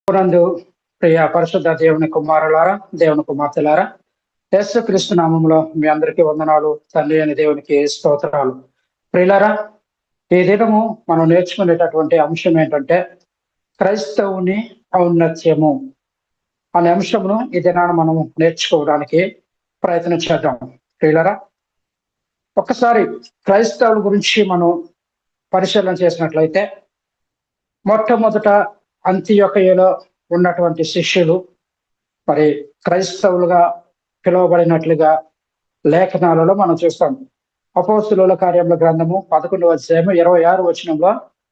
నందు ప్రియ పరిశుద్ధ దేవుని కుమారులారా, దేవుని కుమార్తెలారా, యేసు క్రీస్తు నామములో మీ అందరికీ వందనాలు. తండ్రి అని దేవునికి స్తోత్రాలు. ప్రియులారా, ఈ దినము మనం నేర్చుకునేటటువంటి అంశం ఏంటంటే క్రైస్తవుని ఔన్నత్యము అనే అంశమును ఈ దినాన మనం నేర్చుకోవడానికి ప్రయత్నం చేద్దాం. ప్రియులారా, ఒక్కసారి క్రైస్తవుల గురించి మనం పరిశీలన చేసినట్లయితే మొట్టమొదట అంతియొకయలో ఉన్నటువంటి శిష్యులు మరి క్రైస్తవులుగా పిలువబడినట్లుగా లేఖనాలలో మనం చూస్తాం. అపోస్తుల కార్యముల గ్రంథము 11వ అధ్యాయము 26వ వచనంలో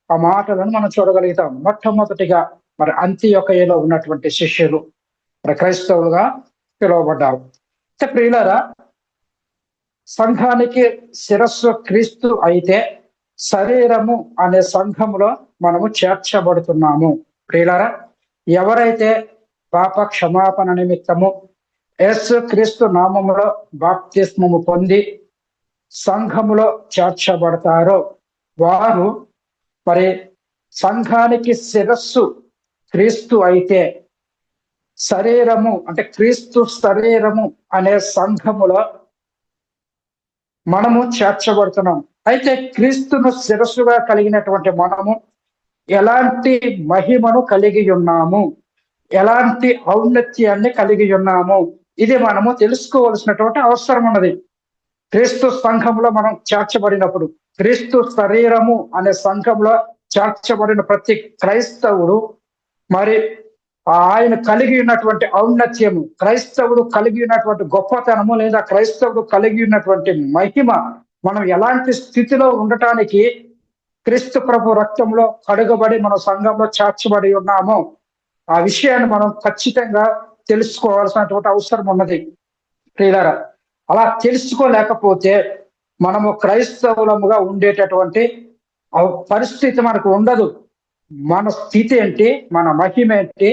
ఆ మాటలను మనం చూడగలుగుతాం. మొట్టమొదటిగా మరి అంతియొకయలో ఉన్నటువంటి శిష్యులు మరి క్రైస్తవులుగా పిలువబడ్డారు. ప్రియులారా, సంఘానికి శిరస్సు క్రీస్తు అయితే శరీరము అనే సంఘములో మనము చేర్చబడుతున్నాము. ప్రియులారా, ఎవరైతే పాప క్షమాపణ నిమిత్తము యేసు క్రీస్తు నామములో బాప్తిస్మము పొంది సంఘములో చేర్చబడతారో వారు మరి సంఘానికి శిరస్సు క్రీస్తు అయితే శరీరము అంటే క్రీస్తు శరీరము అనే సంఘములో మనము చేర్చబడుతున్నాం. అయితే క్రీస్తును శిరస్సుగా కలిగినటువంటి మనము ఎలాంటి మహిమను కలిగి ఉన్నాము, ఎలాంటి ఔన్నత్యాన్ని కలిగి ఉన్నాము, ఇది మనము తెలుసుకోవలసినటువంటి అవసరం ఉన్నది. క్రీస్తు సంఘంలో మనం చేర్చబడినప్పుడు, క్రీస్తు శరీరము అనే సంఘంలో చేర్చబడిన ప్రతి క్రైస్తవుడు మరి ఆయన కలిగి ఉన్నటువంటి ఔన్నత్యము, క్రైస్తవుడు కలిగి ఉన్నటువంటి గొప్పతనము లేదా క్రైస్తవుడు కలిగి ఉన్నటువంటి మహిమ, మనం ఎలాంటి స్థితిలో ఉండటానికి క్రీస్తు ప్రభు రక్తంలో కడుగబడి మన సంఘంలో చేర్చబడి ఉన్నామో ఆ విషయాన్ని మనం ఖచ్చితంగా తెలుసుకోవాల్సినటువంటి అవసరం ఉన్నది. ప్రియులారా, అలా తెలుసుకోలేకపోతే మనము క్రైస్తవులముగా ఉండేటటువంటి పరిస్థితి మనకు ఉండదు. మన స్థితి ఏంటి, మన మహిమ ఏంటి,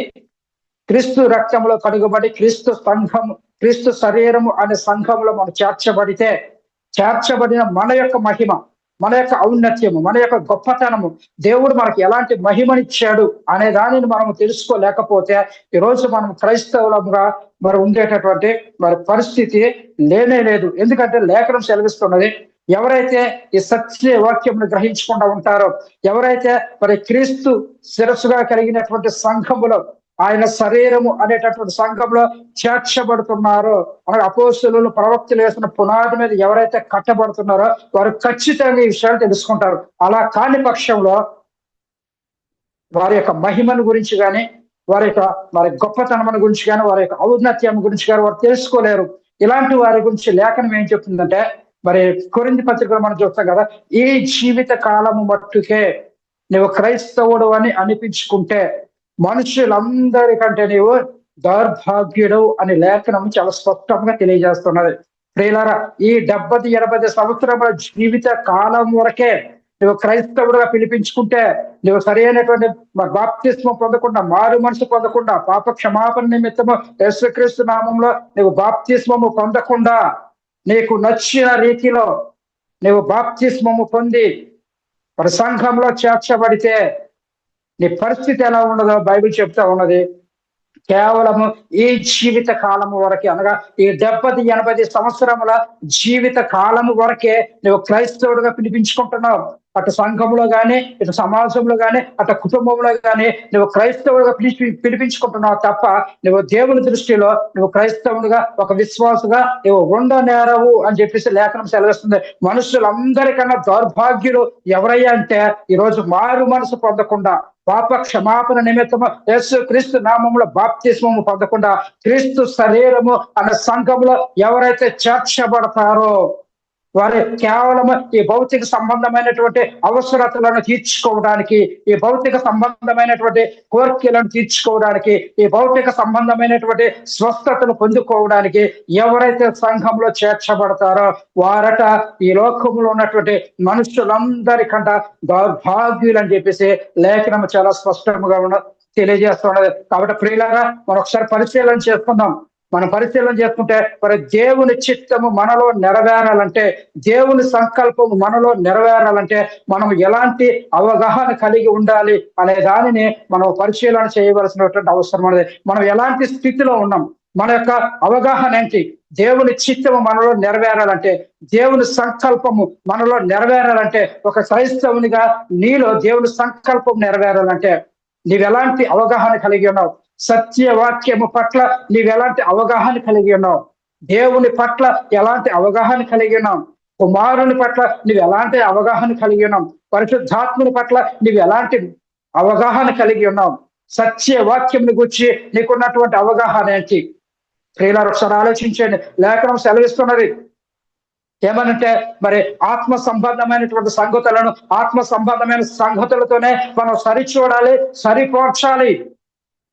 క్రీస్తు రక్తంలో కడుగబడి క్రీస్తు శరీరము అనే సంఘంలో మనం చేర్చబడిన మన యొక్క మహిమ, మన యొక్క ఔన్నత్యము, మన యొక్క గొప్పతనము, దేవుడు మనకి ఎలాంటి మహిమనిచ్చాడు అనే దానిని మనం తెలుసుకోలేకపోతే ఈరోజు మనం క్రైస్తవులముగా మరి ఉండేటటువంటి మరి పరిస్థితి లేనే లేదు. ఎందుకంటే లేఖనం సెలవిస్తున్నది, ఎవరైతే ఈ సత్య వాక్యంను గ్రహించకుండా ఉంటారో, ఎవరైతే మరి క్రీస్తు శిరస్సుగా కలిగినటువంటి సంఘములో ఆయన శరీరము అనేటటువంటి సంఘంలో చేర్చబడుతున్నారో, మనకు అపోస్తులు ప్రవక్తలు వేసిన పునాది మీద ఎవరైతే కట్టబడుతున్నారో వారు ఖచ్చితంగా ఈ విషయాలు తెలుసుకుంటారు. అలా కాని పక్షంలో వారి యొక్క మహిమను గురించి కానీ, వారి యొక్క మరి గొప్పతనం గురించి కానీ, వారి యొక్క ఔన్నత్యం గురించి కానీ వారు తెలుసుకోలేరు. ఇలాంటి వారి గురించి లేఖనం ఏం చెప్తుందంటే, మరి కొరింథీ పత్రికలో మనం చూస్తాం కదా, ఈ జీవిత కాలము మట్టుకే నువ్వు క్రైస్తవుడు అని అనిపించుకుంటే మనుషులందరికంటే నీవు దౌర్భాగ్యుడు అని లేఖనం చాలా స్పష్టంగా తెలియజేస్తున్నది. ప్రియులారా, ఈ 70-80 సంవత్సరముల జీవిత కాలం వరకే నువ్వు క్రైస్తవుడుగా పిలిపించుకుంటే, నువ్వు సరైనటువంటి బాప్తిస్మం పొందకుండా, మారు మనసు పొందకుండా, పాప క్షమాపణ నిమిత్తము యేసుక్రీస్తు నామంలో నువ్వు బాప్తిస్మము పొందకుండా, నీకు నచ్చిన రీతిలో నువ్వు బాప్తిస్మము పొంది మరి సంఘంలో చేర్చబడితే నీ పరిస్థితి ఎలా ఉండదో బైబిల్ చెప్తా ఉన్నది. కేవలము ఈ జీవిత కాలము వరకే, అనగా ఈ 70-80 సంవత్సరముల జీవిత కాలము వరకే నువ్వు క్రైస్తవుడుగా పిలిపించుకుంటున్నావు. అటు సంఘంలో కానీ, ఇటు సమాజంలో కానీ, అటు కుటుంబంలో కానీ నువ్వు క్రైస్తవుడుగా పిలిపించుకుంటున్నావు తప్ప నువ్వు దేవుని దృష్టిలో నువ్వు క్రైస్తవుడుగా ఒక విశ్వాసుగా నువ్వు ఉండనేరవు అని చెప్పేసి లేఖనం సెలవిస్తుంది. మనుషులందరికన్నా దౌర్భాగ్యులు ఎవరయ్యా అంటే, ఈరోజు మారు మనసు పొందకుండా, పాప క్షమాపణ నిమిత్తము యేసు క్రీస్తు నామములో బాప్తిస్మము పొందకుండా క్రీస్తు శరీరము అనే సంఘంలో ఎవరైతే చేర్చబడతారో వారు కేవలము ఈ భౌతిక సంబంధమైనటువంటి అవసరతలను తీర్చుకోవడానికి, ఈ భౌతిక సంబంధమైనటువంటి కోరికలను తీర్చుకోవడానికి, ఈ భౌతిక సంబంధమైనటువంటి స్వస్థతను పొందుకోవడానికి ఎవరైతే సంఘంలో చేర్చబడతారో వారట ఈ లోకంలో ఉన్నటువంటి మనుషులందరికంట దౌర్భాగ్యులు అని చెప్పేసి లేఖనం చాలా స్పష్టంగా తెలియజేస్తున్నది. కాబట్టి ప్రియులారా, మనం ఒకసారి పరిశీలన చేసుకుందాం. మనం పరిశీలన చేసుకుంటే మరి దేవుని చిత్తము మనలో నెరవేరాలంటే, దేవుని సంకల్పము మనలో నెరవేరాలంటే మనం ఎలాంటి అవగాహన కలిగి ఉండాలి అనే దానిని మనం పరిశీలన చేయవలసినటువంటి అవసరం అనేది. మనం ఎలాంటి స్థితిలో ఉన్నాం, మన యొక్క అవగాహన ఏంటి, దేవుని చిత్తము మనలో నెరవేరాలంటే, దేవుని సంకల్పము మనలో నెరవేరాలంటే, ఒక క్రైస్తవునిగా నీలో దేవుని సంకల్పం నెరవేరాలంటే నీవెలాంటి అవగాహన కలిగి ఉన్నావు, సత్యవాక్యము పట్ల నీవెలాంటి అవగాహన కలిగి ఉన్నావు, దేవుని పట్ల ఎలాంటి అవగాహన కలిగి ఉన్నాం, కుమారుని పట్ల నువ్వు ఎలాంటి అవగాహన కలిగి ఉన్నాం, పరిశుద్ధాత్ముని పట్ల నువ్వు ఎలాంటి అవగాహన కలిగి ఉన్నావు, సత్యవాక్యంని గురించి నీకున్నటువంటి అవగాహన ఏంటి? ప్రియులారా, ఒకసారి ఆలోచించండి. లేఖనం సెలవిస్తున్నది ఏమనంటే, మరి ఆత్మ సంబంధమైనటువంటి సంగతులను ఆత్మ సంబంధమైన సంగతులతోనే మనం సరిచూడాలి, సరిపోర్చాలి.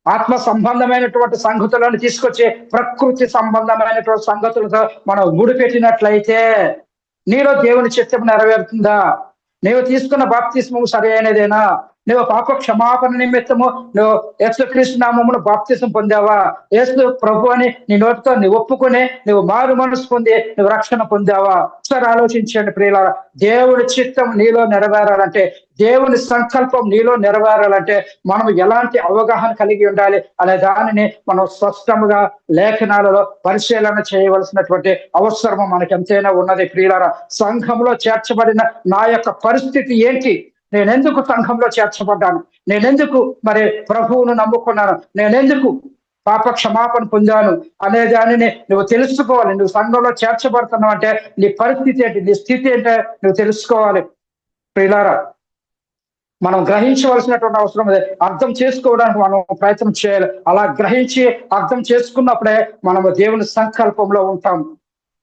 ఆత్మ సంబంధమైనటువంటి సంగతులను తీసుకొచ్చి ప్రకృతి సంబంధమైనటువంటి సంగతులతో మనం ముడిపెట్టినట్లయితే నీలో దేవుని చిత్తం నెరవేరుతుందా? నీవు తీసుకున్న బాప్తిస్మము సరి అయినదేనా? నువ్వు పాప క్షమాపణ నిమిత్తము నువ్వు యేసుక్రీస్తు నామమును బాప్తిసం పొందావా? యేసు ప్రభు అని నీ నోటితో నువ్వు ఒప్పుకొని నువ్వు మారు మనసు పొంది నువ్వు రక్షణ పొందావా? ఒకసారి ఆలోచించండి ప్రియులారా. దేవుని చిత్తం నీలో నెరవేరాలంటే, దేవుని సంకల్పం నీలో నెరవేరాలంటే మనం ఎలాంటి అవగాహన కలిగి ఉండాలి అనే దానిని మనం స్పష్టంగా లేఖనాలలో పరిశీలన చేయవలసినటువంటి అవసరం మనకి ఎంతైనా ఉన్నది ప్రియులారా. సంఘంలో చేర్చబడిన నా యొక్క పరిస్థితి ఏంటి? నేనెందుకు సంఘంలో చేర్చబడ్డాను? నేనెందుకు మరి ప్రభువును నమ్ముకున్నాను? నేనెందుకు పాప క్షమాపణ పొందాను అనే దానిని నువ్వు తెలుసుకోవాలి. నువ్వు సంఘంలో చేర్చబడుతున్నావు అంటే నీ పరిస్థితి ఏంటి, నీ స్థితి ఏంటో నువ్వు తెలుసుకోవాలి ప్రియులారా. మనం గ్రహించవలసినటువంటి అవసరం ఉంది. అర్థం చేసుకోవడానికి మనం ప్రయత్నం చేయాలి. అలా గ్రహించి అర్థం చేసుకున్నప్పుడే మనము దేవుని సంకల్పంలో ఉంటాం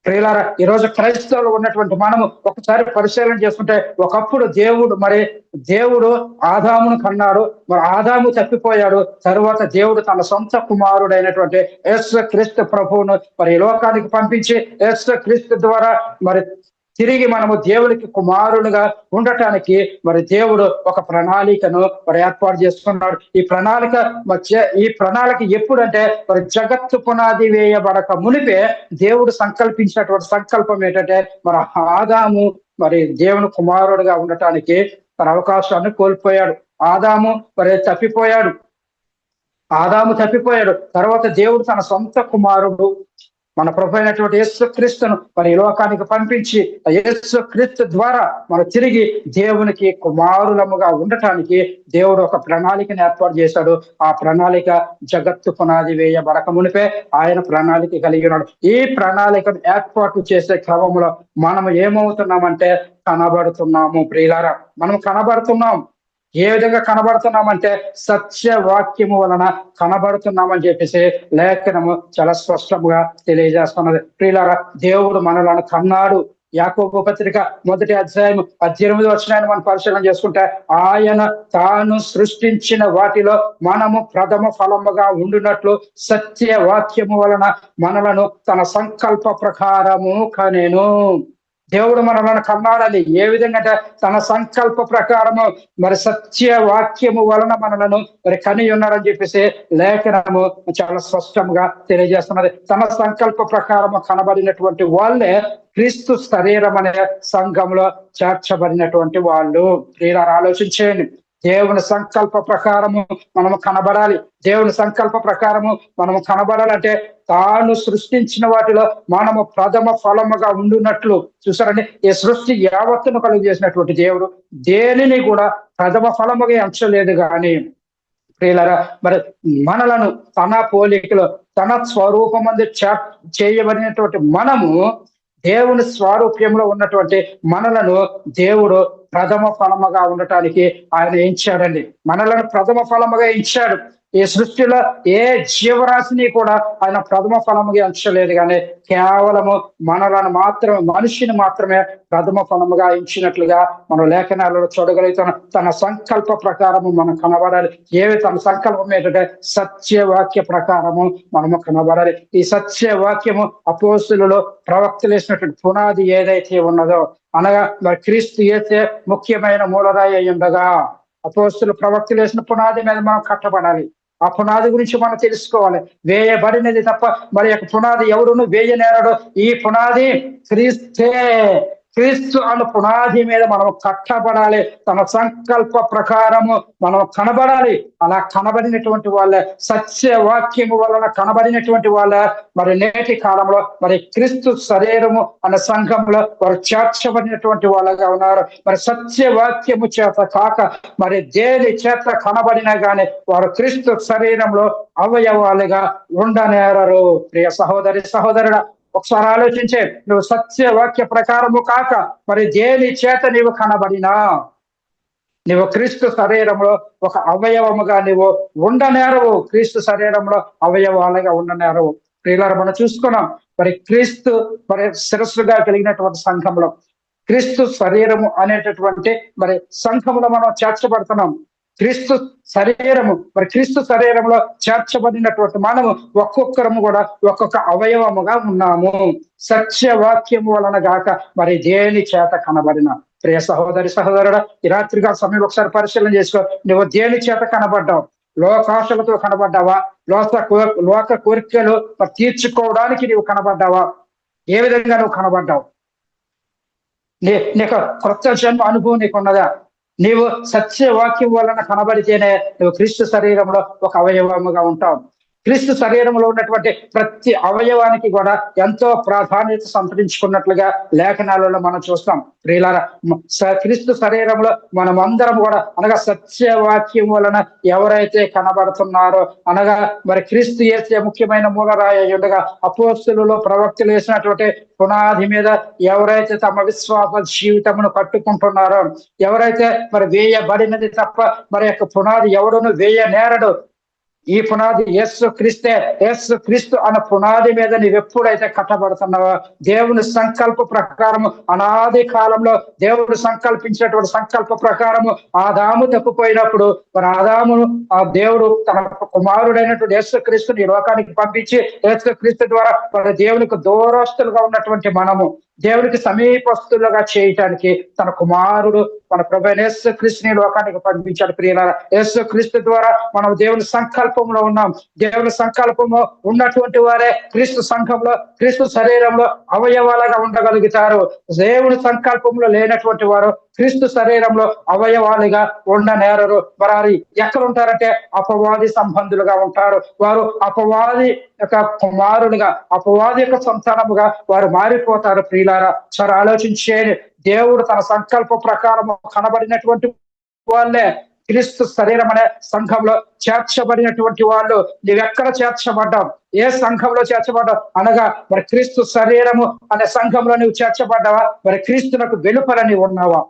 ప్రియులారా. ఈ రోజు క్రైస్తవులు ఉన్నటువంటి మనము ఒకసారి పరిశీలన చేసుకుంటే, ఒకప్పుడు దేవుడు ఆదామును కన్నాడు, మరి ఆదాము తప్పిపోయాడు. తరువాత దేవుడు తన సొంత కుమారుడైనటువంటి యేసుక్రీస్తు ప్రభువును మరి ఈ లోకానికి పంపించి యేసుక్రీస్తు ద్వారా మరి తిరిగి మనము దేవునికి కుమారులుగా ఉండటానికి మరి దేవుడు ఒక ప్రణాళికను మరి ఏర్పాటు చేసుకున్నాడు. ఈ ప్రణాళిక ఎప్పుడంటే మరి జగత్తు పునాది వేయబడక మునిపే దేవుడు సంకల్పించినటువంటి సంకల్పం ఏంటంటే, మరి ఆదాము మరి దేవుని కుమారుడుగా ఉండటానికి మరి అవకాశాన్ని కోల్పోయాడు. ఆదాము తప్పిపోయాడు. తర్వాత దేవుడు తన సొంత కుమారుడు మన ప్రభు అయినటువంటి యేసుక్రీస్తును మరి ఈ లోకానికి పంపించి యేసుక్రీస్తు ద్వారా మనం తిరిగి దేవునికి కుమారులముగా ఉండటానికి దేవుడు ఒక ప్రణాళికను ఏర్పాటు చేశాడు. ఆ ప్రణాళిక జగత్తు పునాది వేయబడక మునిపే ఆయన ప్రణాళిక కలిగి ఉన్నాడు. ఈ ప్రణాళికను ఏర్పాటు చేసే క్రమంలో మనం ఏమవుతున్నామంటే కనబడుతున్నాము ప్రియులారా. మనం కనబడుతున్నాం. ఏ విధంగా కనబడుతున్నామంటే సత్యవాక్యము వలన కనబడుతున్నామని చెప్పేసి లేఖనము చాలా స్పష్టంగా తెలియజేస్తున్నది ప్రియులారా. దేవుడు మనలను కన్నాడు. యాకోబు పత్రిక 1వ అధ్యాయం 18వ వచనాన్ని మనం పరిశీలన చేసుకుంటే, ఆయన తాను సృష్టించిన వాటిలో మనము ప్రథమ ఫలముగా ఉండునట్లు సత్యవాక్యము వలన మనలను తన సంకల్ప ప్రకారము కనెను. దేవుడు మనలను కన్నాడని ఏ విధంగా అంటే తన సంకల్ప ప్రకారము మరి సత్యవాక్యము వలన మనలను మరి కని ఉన్నాడని చెప్పేసి లేఖనము చాలా స్పష్టంగా తెలియజేస్తున్నది. తన సంకల్ప ప్రకారము కనబడినటువంటి వాళ్ళే క్రీస్తు శరీరం అనే సంఘంలో చేర్చబడినటువంటి వాళ్ళు. ప్రియులారా, ఆలోచించేయండి. దేవుని సంకల్ప ప్రకారము మనము కనబడాలి. దేవుని సంకల్ప ప్రకారము మనము కనబడాలంటే తాను సృష్టించిన వాటిలో మనము ప్రథమ ఫలముగా ఉండునట్లు. చూసారండి, ఈ సృష్టి యావత్తును కలుగు చేసినటువంటి దేవుడు దేనిని కూడా ప్రథమ ఫలముగా ఎంచలేదు. కానీ ప్రియులారా, మరి మనలను తన పోలికలో తన స్వరూపమందు చేయబడినటువంటి మనము దేవుని స్వారూప్యంలో ఉన్నటువంటి మనలను దేవుడు ప్రథమ ఫలముగా ఉండటానికి ఆయన ఎంచాడండి. మనలను ప్రథమ ఫలముగా ఎంచాడు. ఈ సృష్టిలో ఏ జీవరాశిని కూడా ఆయన ప్రథమ ఫలముగా ఎంచలేదు. కానీ కేవలము మనిషిని మాత్రమే ప్రథమ ఫలముగా ఎంచినట్లుగా మనం లేఖనాలలో చూడగలుగుతాం. తన సంకల్ప ప్రకారము మనం కనబడాలి. తన సంకల్పం ఏంటంటే సత్యవాక్య ప్రకారము మనము కనబడాలి. ఈ సత్యవాక్యము అపోస్తులలో ప్రవక్తలు వేసినటువంటి పునాది ఏదైతే ఉన్నదో, అనగా మరి క్రీస్తు యేసే ముఖ్యమైన మూలరాయి అయి ఉండగా అపోస్తులు ప్రవక్తలు వేసిన పునాది మీద మనం కట్టబడాలి. ఆ పునాది గురించి మనం తెలుసుకోవాలి. వేయబడినది తప్ప మరి యొక్క పునాది ఎవడును వేయనేరడు. ఈ పునాది క్రీస్తే. క్రీస్తు అను పునాది మీద మనం కట్టబడాలి. తన సంకల్ప ప్రకారము మనం కనబడాలి. అలా కనబడినటువంటి వాళ్ళ, సత్యవాక్యము వలన కనబడినటువంటి వాళ్ళ మరి నేటి కాలంలో మరి క్రీస్తు శరీరము అనే సంఘంలో వారు చేర్చబడినటువంటి వాళ్ళగా ఉన్నారు. మరి సత్యవాక్యము చేత కాక మరి దేని చేత కనబడినా గాని వారు క్రీస్తు శరీరంలో అవయవాలుగా ఉండనేరరు. ప్రియ సహోదరి సహోదరుడా, ఒకసారి ఆలోచించే, నువ్వు సత్యవాక్య ప్రకారము కాక మరి దేని చేత నీవు కనబడినా నువ్వు క్రీస్తు శరీరంలో ఒక అవయవముగా నువ్వు ఉండనేరవు. క్రీస్తు శరీరంలో అవయవాలుగా ఉండనేరవు. ప్రియులారా, మనం చూసుకున్నాం మరి క్రీస్తు మరి శిరస్సుగా కలిగినటువంటి సంఘంలో క్రీస్తు శరీరము అనేటటువంటి మరి సంఘంలో మనం చేర్చబడుతున్నాం. క్రీస్తు శరీరము మరి క్రీస్తు శరీరంలో చేర్చబడినటువంటి మనము ఒక్కొక్కరము కూడా ఒక్కొక్క అవయవముగా ఉన్నాము. సత్యవాక్యము వలన గాక మరి దేని చేత కనబడిన. ప్రియ సహోదరి సహోదరుడా, ఈ రాత్రిగా సమయం ఒకసారి పరిశీలన చేసుకో. నువ్వు దేని చేత కనబడ్డావు? లోకాశలతో కనబడ్డావా? లోక కోరికలు తీర్చుకోవడానికి నువ్వు కనబడ్డావా? ఏ విధంగా నువ్వు కనబడ్డావు? నీకు క్రొత్త జన్మ అనుభవం నీకున్నదా? నీవు సత్యవాక్యం వలన కనబడితేనే నువ్వు క్రీస్తు శరీరంలో ఒక అవయవముగా ఉంటావు. క్రీస్తు శరీరంలో ఉన్నటువంటి ప్రతి అవయవానికి కూడా ఎంతో ప్రాధాన్యత సంతరించుకున్నట్లుగా లేఖనాలలో మనం చూస్తాం. ప్రియులారా, క్రీస్తు శరీరంలో మనం అందరం కూడా అనగా సత్యవాక్యం వలన ఎవరైతే కనబడుతున్నారో, అనగా మరి క్రీస్తు యేసే ముఖ్యమైన మూలరాయి ఉండగా అపోస్తలులు ప్రవక్తలు వేసినటువంటి పునాది మీద ఎవరైతే తమ విశ్వాస జీవితమును కట్టుకుంటున్నారో, ఎవరైతే మరి వేయబడినది తప్ప మరి యొక్క పునాది ఎవడును వేయనేరడు. ఈ పునాది యేసు క్రీస్తే. యేసు క్రీస్తు అన్న పునాది మీద నీవెప్పుడైతే కట్టబడుతున్నావో, దేవుని సంకల్ప ప్రకారము అనాది కాలంలో దేవుడు సంకల్పించినటువంటి సంకల్ప ప్రకారము ఆదాము తప్పిపోయినప్పుడు మరి ఆదామును ఆ దేవుడు తన కుమారుడైనటువంటి యేసు క్రీస్తుని ఈ లోకానికి పంపించి యేసు క్రీస్తు ద్వారా మరి దేవునికి దూరస్తులుగా ఉన్నటువంటి మనము దేవునికి సమీపస్తులుగా చేయటానికి తన కుమారుడు మన ప్రభువైన యేసు క్రీస్తుని లోకానికి పంపించాడు. ప్రియులారా, యేసు క్రీస్తు ద్వారా మనం దేవుని సంకల్పంలో ఉన్నాం. దేవుని సంకల్పంలో ఉన్నటువంటి వారే క్రీస్తు సంఘంలో క్రీస్తు శరీరంలో అవయవాలుగా ఉండగలుగుతారు. దేవుని సంకల్పంలో లేనటువంటి వారు క్రీస్తు శరీరంలో అవయవాలుగా ఉండనేరరు. మరి ఎక్కడ ఉంటారంటే అపవాది సంబంధులుగా ఉంటారు. వారు అపవాది యొక్క కుమారులుగా, అపవాది యొక్క సంతానముగా వారు మారిపోతారు. ప్రియులారా, సరే ఆలోచించేది. దేవుడు తన సంకల్ప ప్రకారం కనబడినటువంటి వాళ్ళే క్రీస్తు శరీరం అనే సంఘంలో చేర్చబడినటువంటి వాళ్ళు. నువ్వెక్కడ చేర్చబడ్డావు? ఏ సంఘంలో చేర్చబడ్డావు? అనగా మరి క్రీస్తు శరీరము అనే సంఘంలో నువ్వు చేర్చబడ్డావా? మరి క్రీస్తునకు వెలుపల నీవు ఉన్నావా?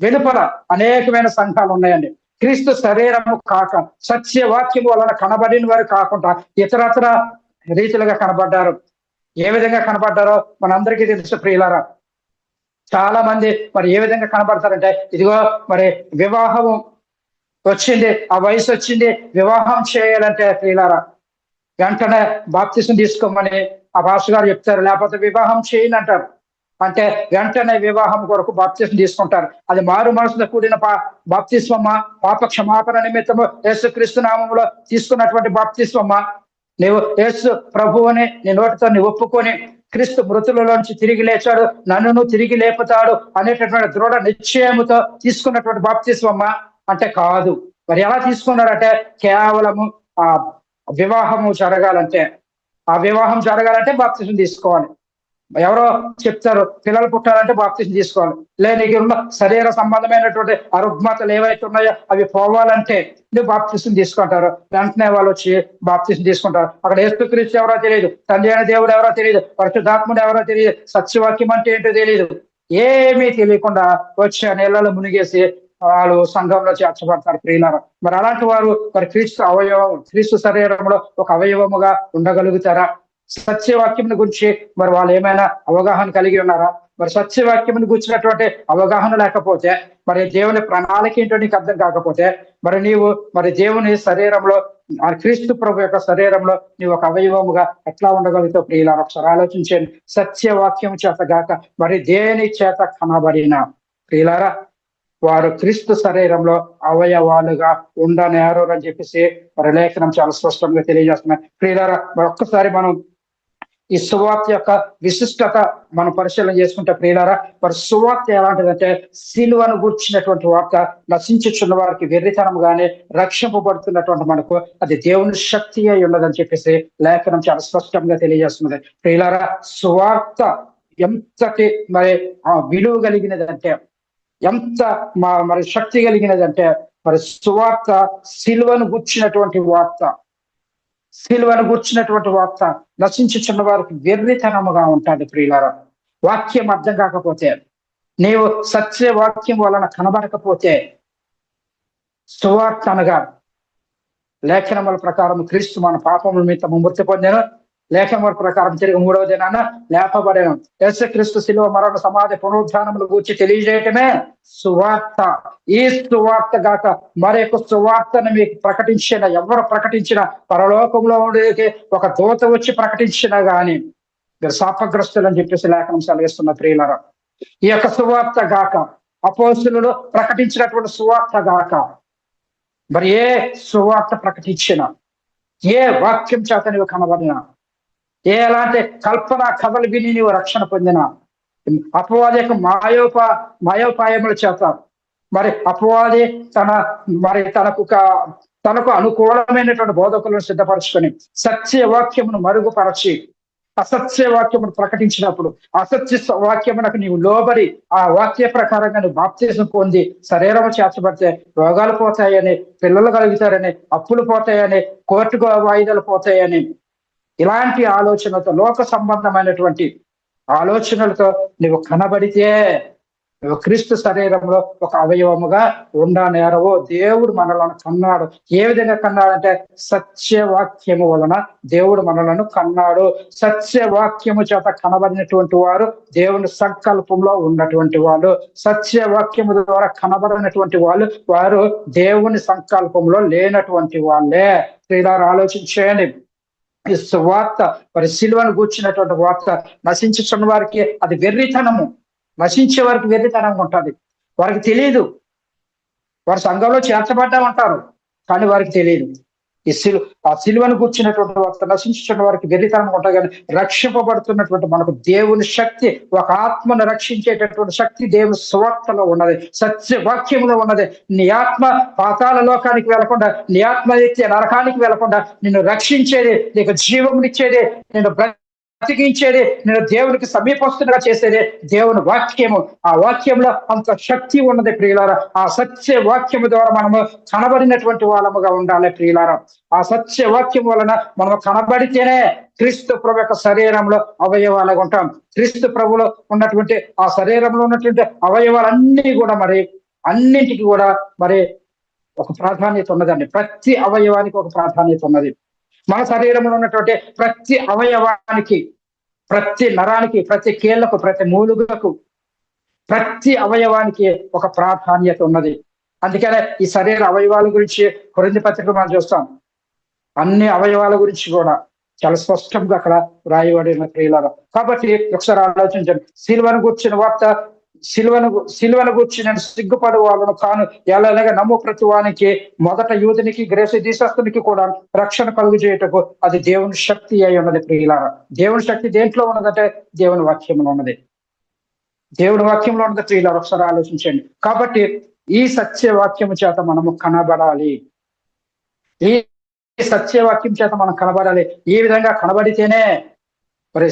వెలుపల అనేకమైన సంఘాలు ఉన్నాయండి. క్రీస్తు శరీరము కాక సత్యవాక్యం వలన కనబడిన వారు కాకుండా ఇతరత్ర రీతిలుగా కనబడ్డారు. ఏ విధంగా కనబడ్డారో మనందరికీ తెలుసు. ప్రియులారా, చాలా మంది మరి ఏ విధంగా కనబడతారంటే, ఇదిగో మరి వివాహము వచ్చింది, ఆ వయసు వచ్చింది, వివాహం చేయాలంటే ప్రియులారా వెంటనే బాప్తిసం తీసుకోమని ఆ పాస్టర్ గారు చెప్తారు. లేకపోతే వివాహం చేయని అంటారు. అంటే వెంటనే వివాహం కొరకు బాప్తిసం తీసుకుంటారు. అది మారు మనసుతో కూడిన బాప్తిస్వమ్మ, పాప క్షమాపణ నిమిత్తము యేసుక్రీస్తు నామములో తీసుకున్నటువంటి బాప్తిస్వమ్మ. నీవు యేసు ప్రభువుని నీ నోటితో నీ ఒప్పుకొని క్రీస్తు మృతులలోంచి తిరిగి లేచాడు, నన్ను తిరిగి లేపుతాడు అనేటటువంటి దృఢ నిశ్చయముతో తీసుకున్నటువంటి బాప్తిస్వమ్మ అంటే కాదు. మరి ఎలా తీసుకున్నారంటే, కేవలము ఆ వివాహము జరగాలంటే, ఆ వివాహం జరగాలంటే బాప్తిసం తీసుకోవాలి. ఎవరో చెప్తారు పిల్లలు పుట్టాలంటే బాప్తిసం తీసుకోవాలి. నీకు ఉన్న శరీర సంబంధమైనటువంటి అరుగ్మతలు ఏవైతే ఉన్నాయో అవి పోవాలంటే నువ్వు బాప్తిసం తీసుకుంటారు. వెంటనే వాళ్ళు వచ్చి బాప్తిసం తీసుకుంటారు. అక్కడ యేసుక్రీస్తు ఎవరో తెలియదు, తండ్రి అయిన దేవుడు ఎవరో తెలియదు, పరిశుద్ధాత్ముడు ఎవరో తెలియదు, సత్యవాక్యం అంటే ఏంటో తెలియదు. ఏమీ తెలియకుండా వచ్చి ఆ నీళ్ళలో మునిగేసి వాళ్ళు సంఘంలో చేర్చబడతారు. ప్రియులారా, మరి అలాంటి వారు మరి క్రీస్తు శరీరంలో ఒక అవయవముగా ఉండగలుగుతారా? సత్యవాక్యం గురించి మరి వాళ్ళు ఏమైనా అవగాహన కలిగి ఉన్నారా? మరి సత్యవాక్యం గురించినటువంటి అవగాహన లేకపోతే, మరి దేవుని ప్రణాళిక ఏంటో నీకు అర్థం కాకపోతే, మరి నీవు మరి దేవుని శరీరంలో క్రీస్తు ప్రభు యొక్క శరీరంలో నీవు ఒక అవయవముగా ఎట్లా ఉండగలుగుతావు? ప్రియులారా, ఒకసారి ఆలోచించండి. సత్యవాక్యం చేత గాక మరి దేని చేత కనబడిన. ప్రియులారా, వారు క్రీస్తు శరీరంలో అవయవాలుగా ఉండనేరు అని చెప్పేసి మరి లేఖనం చాలా స్పష్టంగా తెలియజేస్తున్నాయి. ప్రియులారా, ఒక్కసారి మనం ఈ సువార్త యొక్క విశిష్టత మనం పరిశీలన చేసుకుంటే ప్రియులారా, మరి సువార్త ఎలాంటిదంటే సిలువను గూర్చినటువంటి వార్త. నశించుచున్న వారికి వెర్రితనం గానే, రక్షింపబడుతున్నటువంటి మనకు అది దేవుని శక్తి అయి ఉన్నదని చెప్పేసి లేఖనం చాలా స్పష్టంగా తెలియజేస్తున్నది. ప్రియులారా, సువార్త ఎంతటి మరి విలువ కలిగినదంటే, ఎంత మరి శక్తి కలిగినదంటే, మరి సువార్త సిలువను గూర్చినటువంటి వార్త. సిలువను గూర్చినటువంటి వార్త నశించుచున్న వారికి వెర్రితనముగా ఉంటుంది. ప్రియులారా, వాక్యం అర్థం కాకపోతే, నీవు సత్య వాక్యం వలన కనబడకపోతే, సువార్త అనగా లేఖనముల ప్రకారం క్రీస్తు మన పాపముల నిమిత్తము మృతి పొందెను, లేఖనముల ప్రకారం తిరిగి 3వ దినాన లేపబడెను. యేసుక్రీస్తు శిలువ మరణ సమాధి పునరుద్ధానముల గురించి తెలియజేయటమే సువార్త. ఈ సువార్త గాక మరొక సువార్తను మీకు ప్రకటించిన, ఎవరు ప్రకటించిన, పరలోకంలో ఉండే ఒక దూత వచ్చి ప్రకటించినా గాని మీరు శాపగ్రస్తులు అని చెప్పేసి లేఖనం సెలవిస్తున్న ప్రియులారా. ఈ యొక్క సువార్త గాక, అపోస్తులులు ప్రకటించినటువంటి సువార్త గాక, మరి ఏ సువార్త ప్రకటించినా, ఏ వాక్యం చేత నీవు కనబడినా, ఎలాంటి కల్పన కథలు విని నీవు రక్షణ పొందిన, అపవాది యొక్క మాయోపాయముల చేత మరి అపవాది తనకు అనుకూలమైనటువంటి బోధకులను సిద్ధపరచుకొని సత్యవాక్యమును మరుగుపరచి అసత్య వాక్యమును ప్రకటించినప్పుడు, అసత్య వాక్యమునకు నీవు లోబడి ఆ వాక్య ప్రకారంగా నువ్వు బాప్తిజం పొంది శరీరము చేర్చబడితే రోగాలు పోతాయని, పిల్లలు కలుగుతారని, అప్పులు పోతాయని, కోర్టుకు వాయిదాలు పోతాయని, ఇలాంటి ఆలోచనలతో, లోక సంబంధమైనటువంటి ఆలోచనలతో నువ్వు కనబడితే నువ్వు క్రీస్తు శరీరంలో ఒక అవయవముగా ఉండనేరవు. దేవుడు మనలను కన్నాడు. ఏ విధంగా కన్నాడంటే సత్యవాక్యము వలన దేవుడు మనలను కన్నాడు. సత్యవాక్యము చేత కనబడినటువంటి వారు దేవుని సంకల్పంలో ఉన్నటువంటి వాళ్ళు. సత్యవాక్యము ద్వారా కనబడినటువంటి వారు దేవుని సంకల్పంలో లేనటువంటి వాళ్ళే. ప్రియులారా, ఆలోచించేయండి. ఈ వార్త మరి సిలువను గూర్చినటువంటి వార్త నశించుతున్న వారికి అది వెర్రితనము. నశించే వారికి వెర్రితనంగా ఉంటుంది. వారికి తెలియదు, వారి సంఘంలో చేర్చబడ్డామంటారు కానీ వారికి తెలియదు. ఆ సిలువను కూర్చున్నటువంటి వార్త నశించుతున్న వారికి వెర్రితనంగా ఉంటాయి, కానీ రక్షింపబడుతున్నటువంటి మనకు దేవుని శక్తి, ఒక ఆత్మను రక్షించేటటువంటి శక్తి దేవుని సువార్తలో ఉన్నది, సత్యవాక్యములో ఉన్నది. నీ ఆత్మ పాతాళ లోకానికి వెళ్లకుండా, నీ ఆత్మ ఎత్తే నరకానికి వెళ్లకుండా నిన్ను రక్షించేది, నీకు జీవమునిచ్చేది, నిన్ను బ్రతికించేది, నేను దేవునికి సమీపస్తుగా చేసేది దేవుని వాక్యము. ఆ వాక్యంలో అంత శక్తి ఉన్నది ప్రియులారా. ఆ సత్య వాక్యము ద్వారా మనము కనబడినటువంటి వాళ్ళముగా ఉండాలి ప్రియులారా. ఆ సత్య వాక్యం వలన మనము కనబడితేనే క్రీస్తు ప్రభు యొక్క శరీరంలో అవయవాలుగా ఉంటాం. క్రీస్తు ప్రభులో ఉన్నటువంటి ఆ శరీరంలో ఉన్నటువంటి అవయవాలన్నీ కూడా మరి అన్నింటికి కూడా మరి ఒక ప్రాధాన్యత ఉన్నదండి. ప్రతి అవయవానికి ఒక ప్రాధాన్యత ఉన్నది. మన శరీరంలో ఉన్నటువంటి ప్రతి అవయవానికి, ప్రతి నరానికి, ప్రతి కీళ్లకు, ప్రతి మూలుగకు, ప్రతి అవయవానికి ఒక ప్రాధాన్యత ఉన్నది. అందుకనే ఈ శరీర అవయవాల గురించి కొరింథీ పత్రిక మనం చూస్తాం. అన్ని అవయవాల గురించి కూడా చాలా స్పష్టంగా అక్కడ రాయబడిన ప్రియులారా. కాబట్టి ఒకసారి ఆలోచించండి. సిలువను గూర్చిన వార్త, సిలువను గూర్చి నేను సిగ్గుపడు వాళ్ళను కాను, ఎలాగ నమ్ము ప్రతి వానికి, మొదట యూదునికి గ్రేసు దేశస్తునికి కూడా రక్షణ కలుగు చేయటకు అది దేవుని శక్తి అయి ఉన్నది ప్రియులారా. దేవుని శక్తి దేంట్లో ఉన్నదంటే దేవుని వాక్యంలో ఉన్నది. దేవుని వాక్యంలో ఉన్నది ప్రియులారా. ఒకసారి ఆలోచించండి. కాబట్టి ఈ సత్యవాక్యము చేత మనము కనబడాలి. ఈ సత్యవాక్యం చేత మనం కనబడాలి. ఈ విధంగా కనబడితేనే మరి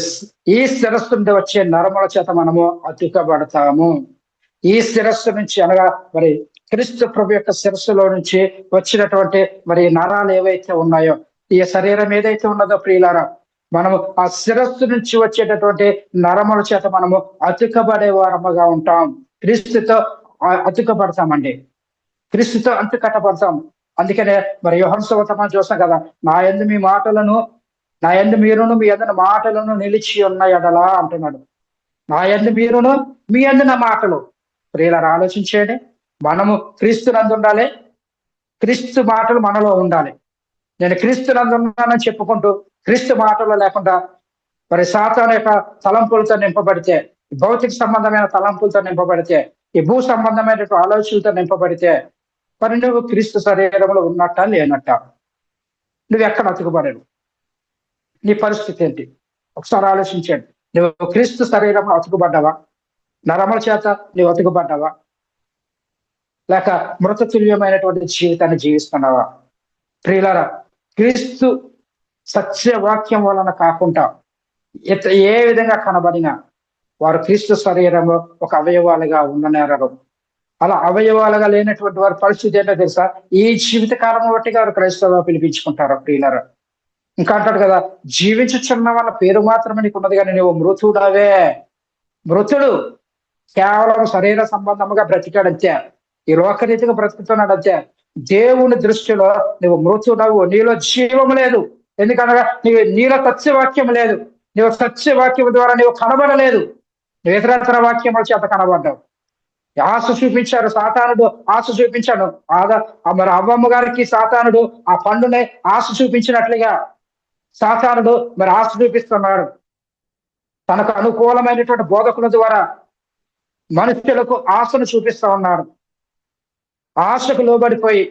ఈ శిరస్సు నుండి వచ్చే నరముల చేత మనము అతుకబడతాము. ఈ శిరస్సు నుంచి అనగా మరి క్రీస్తు ప్రభు యొక్క శిరస్సులో నుంచి వచ్చినటువంటి మరి నరాలు ఏవైతే ఉన్నాయో, ఈ శరీరం ఏదైతే ఉన్నదో ప్రియులారా, మనము ఆ శిరస్సు నుంచి వచ్చేటటువంటి నరముల చేత మనము అతుకబడే వారముగా ఉంటాం. క్రీస్తుతో అతుకబడతామండి, క్రీస్తుతో అంటుకట్టబడతాం. అందుకనే మరి యోహాను సువార్త మనం చూస్తాం కదా, నా యందు మీరును మీ యందు మాటలను నిలిచి ఉన్న ఎడలా అంటున్నాడు. నా యందు మీరును మీ యందు నా మాటలు. ప్రియులారా, ఆలోచించేయండి. మనము క్రీస్తునందు ఉండాలి, క్రీస్తు మాటలు మనలో ఉండాలి. నేను క్రీస్తునందు ఉన్నానని చెప్పుకుంటూ క్రీస్తు మాటలు లేకుండా మరి సాతాను యొక్క తలంపులతో నింపబడితే, భౌతిక సంబంధమైన తలంపులతో నింపబడితే ఈ భూ సంబంధమైనటువంటి ఆలోచనలతో నింపబడితే మరి నువ్వు క్రీస్తు శరీరంలో ఉన్నట్ట లేనట్ట? నువ్వు ఎక్కడ అతుకుబడను? నీ పరిస్థితి ఏంటి? ఒకసారి ఆలోచించండి. నువ్వు క్రీస్తు శరీరంలో అతుకుబడ్డావా? నరముల చేత నువ్వు అతుకుబడ్డావా? లేక మృతతుల్యమైనటువంటి జీవితాన్ని జీవిస్తున్నావా? ప్రియులారా, క్రీస్తు సత్యవాక్యం వలన కాకుండా ఏ విధంగా కనబడినా వారు క్రీస్తు శరీరంలో ఒక అవయవాలుగా ఉండనేరరు. అలా అవయవాలుగా లేనటువంటి వారి పరిస్థితి ఏంటో తెలుసా? ఈ జీవిత కాలం బట్టి వారు క్రైస్తవ పిలిపించుకుంటారు. ప్రియులారా, ఇంకా అంటాడు కదా, జీవించుచున్న వాళ్ళ పేరు మాత్రమే నీకు ఉన్నది, కానీ నువ్వు మృతుడవే. మృతుడు కేవలం శరీర సంబంధముగా బ్రతికాడంతే, ఈ లోకరీతిగా బ్రతుకుతున్నాడు అంతే. దేవుని దృష్టిలో నువ్వు మృతుడవు, నీలో జీవం లేదు. ఎందుకనగా నీలో సత్యవాక్యం లేదు. నువ్వు సత్యవాక్యం ద్వారా నువ్వు కనబడలేదు. నువ్వు ఇతరతర వాక్యముల చేత కనబడ్డావు. ఆశ చూపించారు, సాతానుడు ఆశ చూపించాడు. మరి అవ్వమ్మ గారికి సాతానుడు ఆ పండునే ఆశ చూపించినట్లుగా సాతానుడు మరి ఆశ చూపిస్తున్నాడు. తనకు అనుకూలమైనటువంటి బోధకుల ద్వారా మనుషులకు ఆశను చూపిస్తా ఉన్నాడు. ఆశకు లోబడిపోయి,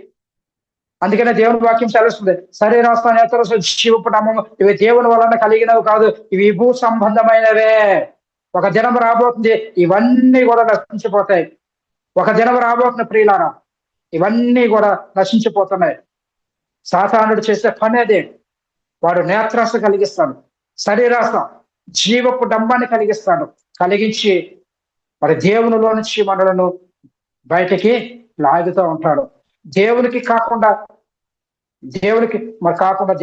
అందుకనే దేవుని వాక్యం సెలవుస్తుంది, శరీరాస్త జీవపు నామము ఇవి దేవుని వలన కలిగినవి కాదు, ఇవి భూ సంబంధమైనవే. ఒక దినం రాబోతుంది, ఇవన్నీ కూడా నశించిపోతాయి. ఒక దినం రాబోతున్న ప్రియులారా, ఇవన్నీ కూడా నశించిపోతున్నాయి. సాతానుడు చేసే పని అదే. వాడు నేత్రాస కలిగిస్తాడు, శరీరాస, జీవపు డంబాన్ని కలిగిస్తాడు. కలిగించి మరి దేవునిలో నుంచి మనలను బయటికి లాగుతూ ఉంటాడు. దేవునికి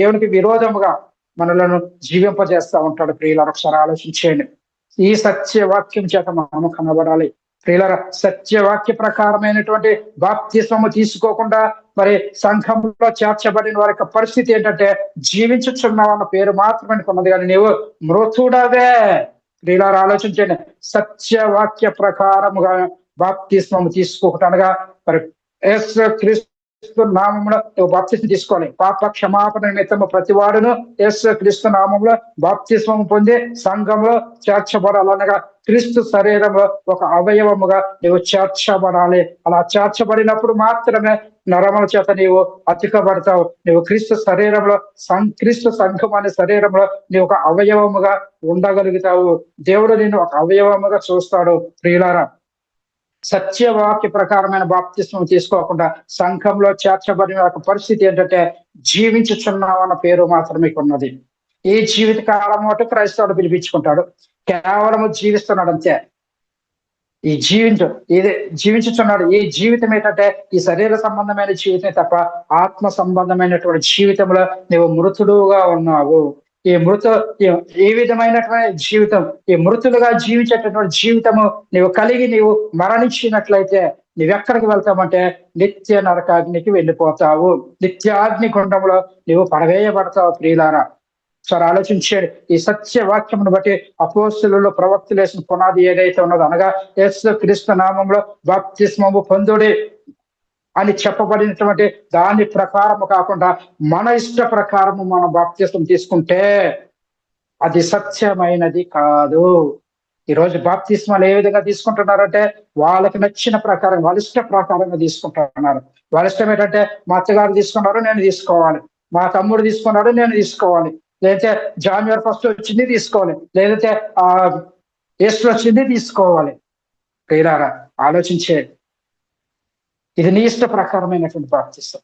దేవునికి విరోధముగా మనలను జీవింపజేస్తా ఉంటాడు. ప్రియులారా, ఒకసారి ఆలోచించేయండి. ఈ సత్యవాక్యం చేత మనము కనబడాలి. ప్రియులారా, సత్యవాక్య ప్రకారమైనటువంటి బాప్తిస్మము తీసుకోకుండా మరి సంఘంలో చేర్చబడిన వారి యొక్క పరిస్థితి ఏంటంటే, జీవించుచున్నావన్న పేరు మాత్రమే కొన్నది, కానీ నీవు మృతుడవే. ప్రియులారా, ఆలోచించండి. సత్యవాక్య ప్రకారముగా బాప్తిస్మము తీసుకోకుండా అనగా మరి యేసు క్రీస్తు నామములో నువ్వు బాప్తిస్మం తీసుకోవాలి. పాప క్షమాపణ నిమిత్తము ప్రతివాడును యేసు క్రీస్తు నామంలో బాప్తిస్మం పొంది సంఘంలో చేర్చబడాలనగా క్రీస్తు శరీరంలో ఒక అవయవముగా నువ్వు చేర్చబడాలి. అలా చేర్చబడినప్పుడు మాత్రమే నరముల చేత నీవు అతికబడతావు. నువ్వు క్రీస్తు శరీరంలో క్రీస్తు సంఘం అనే శరీరంలో నీవు ఒక అవయవముగా ఉండగలుగుతావు. దేవుడు నిన్ను ఒక అవయవముగా చూస్తాడు. ప్రియులారా, సత్యవాక్య ప్రకారమైన బాప్తిస్మం తీసుకోకుండా సంఘంలో చేర్చబడిన ఒక పరిస్థితి ఏంటంటే, జీవించుచున్నావన్న పేరు మాత్రమే ఉన్నది. ఈ జీవిత కాలం ఒకటి క్రైస్తవుడు పిలిపించుకుంటాడు, కేవలము జీవిస్తున్నాడు అంతే. జీవించుచున్నాడు. ఈ జీవితం ఏంటంటే ఈ శరీర సంబంధమైన జీవితమే తప్ప ఆత్మ సంబంధమైనటువంటి జీవితంలో నువ్వు మృతుడుగా ఉన్నావు. ఈ విధమైనటువంటి జీవితం, ఈ మృతులుగా జీవించేటటువంటి జీవితము నీవు కలిగి నీవు మరణించినట్లయితే నువ్వెక్కడికి వెళ్తావంటే నిత్య నరకాగ్నికి వెళ్ళిపోతావు. నిత్యాగ్ని గుండంలో నీవు పడవేయబడతావు. ప్రియులారా, సరే ఆలోచించాడు. ఈ సత్యవాక్యమును బట్టి అపోస్తలులు ప్రవక్తలు వేసిన పునాది ఏదైతే ఉన్నదో, అనగా యేసు క్రీస్తు నామంలో బాప్తిస్మము పొందుడి అని చెప్పబడినటువంటి దాని ప్రకారము కాకుండా మన ఇష్ట ప్రకారము మనం బాప్తిస్మం తీసుకుంటే అది సత్యమైనది కాదు. ఈరోజు బాప్తిస్మాలు ఏ విధంగా తీసుకుంటున్నారంటే, వాళ్ళకి నచ్చిన ప్రకారం, వాళ్ళ ఇష్ట ప్రకారంగా తీసుకుంటున్నారు. వాళ్ళ ఇష్టం ఏంటంటే, మా అత్తగారు తీసుకున్నారు నేను తీసుకోవాలి, మా తమ్ముడు తీసుకున్నాడు నేను తీసుకోవాలి, లేదంటే జాన్యువరి 1 వచ్చింది తీసుకోవాలి, లేదంటే ఏసు వచ్చింది తీసుకోవాలి. ప్రియులారా, ఆలోచించే, ఇది నీ ఇష్ట ప్రకారమైనటువంటి బాప్తిస్మం.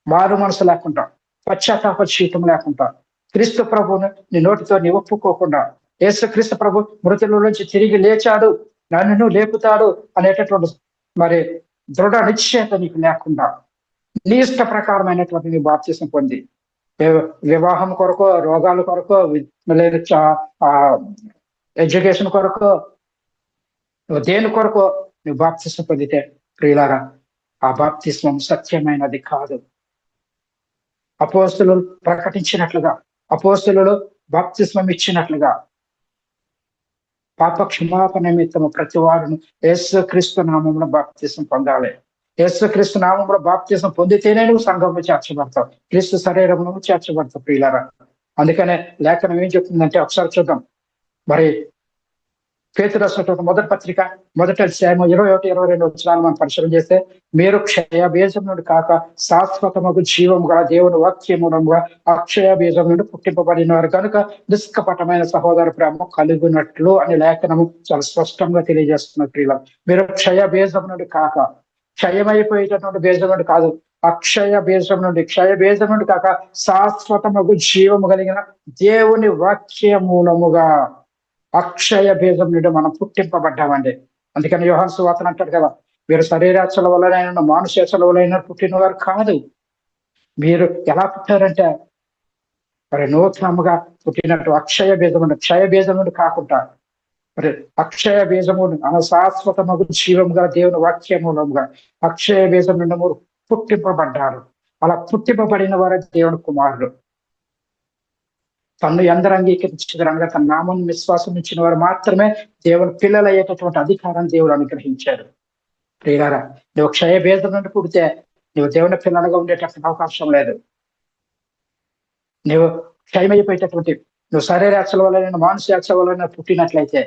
మారు మనసు లేకుండా, పశ్చాత్తాప జీవితం లేకుండా, క్రీస్తు ప్రభువును నీ నోటితో నీ ఒప్పుకోకుండా, యేసు క్రీస్తు ప్రభు మృతుల నుంచి తిరిగి లేచాడు, నన్ను లేపుతాడు అనేటటువంటి మరి దృఢ నిశ్చయత నీకు లేకుండా, నీ ఇష్ట ప్రకారమైనటువంటి నీ బాప్తిస్మం పొంది వివాహం కొరకు, రోగాల కొరకు, లేదా ఎడ్యుకేషన్ కొరకు, దేని కొరకు నువ్వు బాప్తిస్మం పొందితే, ప్రియులారా, ఆ బాప్తిస్మం సత్యమైనది కాదు. అపోస్తలులు ప్రకటించినట్లుగా, అపోస్తలులు బాప్తిస్మం ఇచ్చినట్లుగా పాప క్షమాపణ నిమిత్తము ప్రతి వాడును యేసు క్రీస్తు నామంలో బాప్తిస్మం పొందాలి. యేసు క్రీస్తు నామంలో బాప్తిస్మం పొందితేనే నువ్వు సంఘంలో చేర్చబడతావు, క్రీస్తు శరీరంలో చేర్చబడతావు. ప్రియులారా, అందుకనే లేఖనం ఏం చెప్తుందంటే ఒకసారి చూద్దాం. మరి పేతురు రాసినటువంటి మొదటి పత్రిక మొదటి అధ్యాయం 21-22 వచనాలు మనం పరిశీలన చేస్తే, మీరు క్షయ బీజం నుండి కాక శాశ్వతముకు జీవం గల దేవుని వాక్యమూలముగా అక్షయ బీజం నుండి పుట్టింపబడిన వారు కనుక నిష్కపటమైన సహోదర ప్రేమ కలుగునట్లు అనే లేఖనము చాలా స్పష్టంగా తెలియజేస్తున్న ప్రియుల. మీరు క్షయ బీజం నుండి కాక, క్షయమైపోయేటటువంటి బీజం నుండి కాదు, క్షయ బీజం నుండి కాక శాశ్వతముకు జీవము కలిగిన దేవుని వాక్యమూలముగా అక్షయ బీజం నుండి మనం పుట్టింపబడ్డామండి. అందుకని యోహాను సువార్త అంటాడు కదా, మీరు శరీరాచల వలన మానుషాచల వలన పుట్టినవారు కాదు, మీరు ఎలా పుట్టారంటే మరి నూతనముగా పుట్టినట్టు అక్షయ బీజం నుండి, క్షయ బీజం నుండి కాకుండా మరి అక్షయ బీజము శాశ్వతముగు జీవముగా దేవుని వాక్యమూలముగా అక్షయ బీజం నుండి మీరు పుట్టింపబడ్డారు. అలా పుట్టింపబడిన వారే దేవుని కుమారుడు. తను ఎందరు అంగీకరించగలగా తన నామం విశ్వాసం ఇచ్చిన వారు మాత్రమే దేవుని పిల్లలు అయ్యేటటువంటి అధికారాన్ని దేవుడు అనుగ్రహించాడు. ప్రియులారా, నువ్వు క్షయ బీజం నుండి పుడితే నువ్వు దేవుని పిల్లలుగా ఉండేటటువంటి అవకాశం లేదు. నువ్వు క్షయమైపోయేటటువంటి, నువ్వు శరీరాచల వలన మానసిక వలన పుట్టినట్లయితే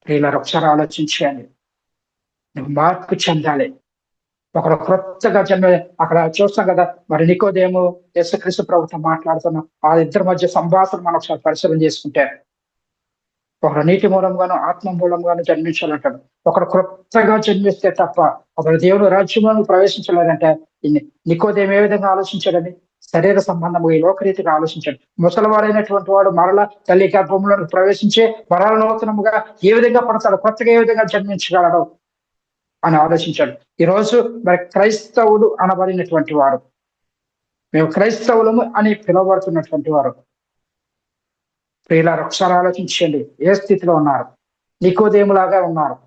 ప్రియులారా ఒకసారి ఆలోచించాలి. నువ్వు మార్పు చెందాలి. ఒకరు క్రొత్తగా జన్మ, అక్కడ చూస్తాం కదా మరి నికోదేము యేసుక్రీస్తు ప్రభుత్వం మాట్లాడుతున్నాం, ఆ ఇద్దరి మధ్య సంభాషణ మనం ఒకసారి పరిశీలన చేసుకుంటే, ఒకరు నీటి మూలంగాను ఆత్మ మూలంగాను జన్మించాలంటాడు. ఒకరు క్రొత్తగా జన్మిస్తే తప్ప ఒకరు దేవుని రాజ్యంలో ప్రవేశించలేదంటే, నికోదేము ఏ విధంగా ఆలోచించాడని శరీర సంబంధము ఈ లోకరీతిగా ఆలోచించాడు. ముసలివారైనటువంటి వాడు మరల తల్లి గర్భంలోకి ప్రవేశించే మరల నూతనముగా ఏ విధంగా పడతాడు, కొత్తగా ఏ విధంగా జన్మించగలడు అని ఆలోచించాడు. ఈరోజు మరి క్రైస్తవుడు అనబడినటువంటి వారు, మేము క్రైస్తవులము అని పిలువబడుతున్నటువంటి వారు ప్రియులారా ఒకసారి ఆలోచించండి, ఏ స్థితిలో ఉన్నారు? నికోదేములాగా ఉన్నారు.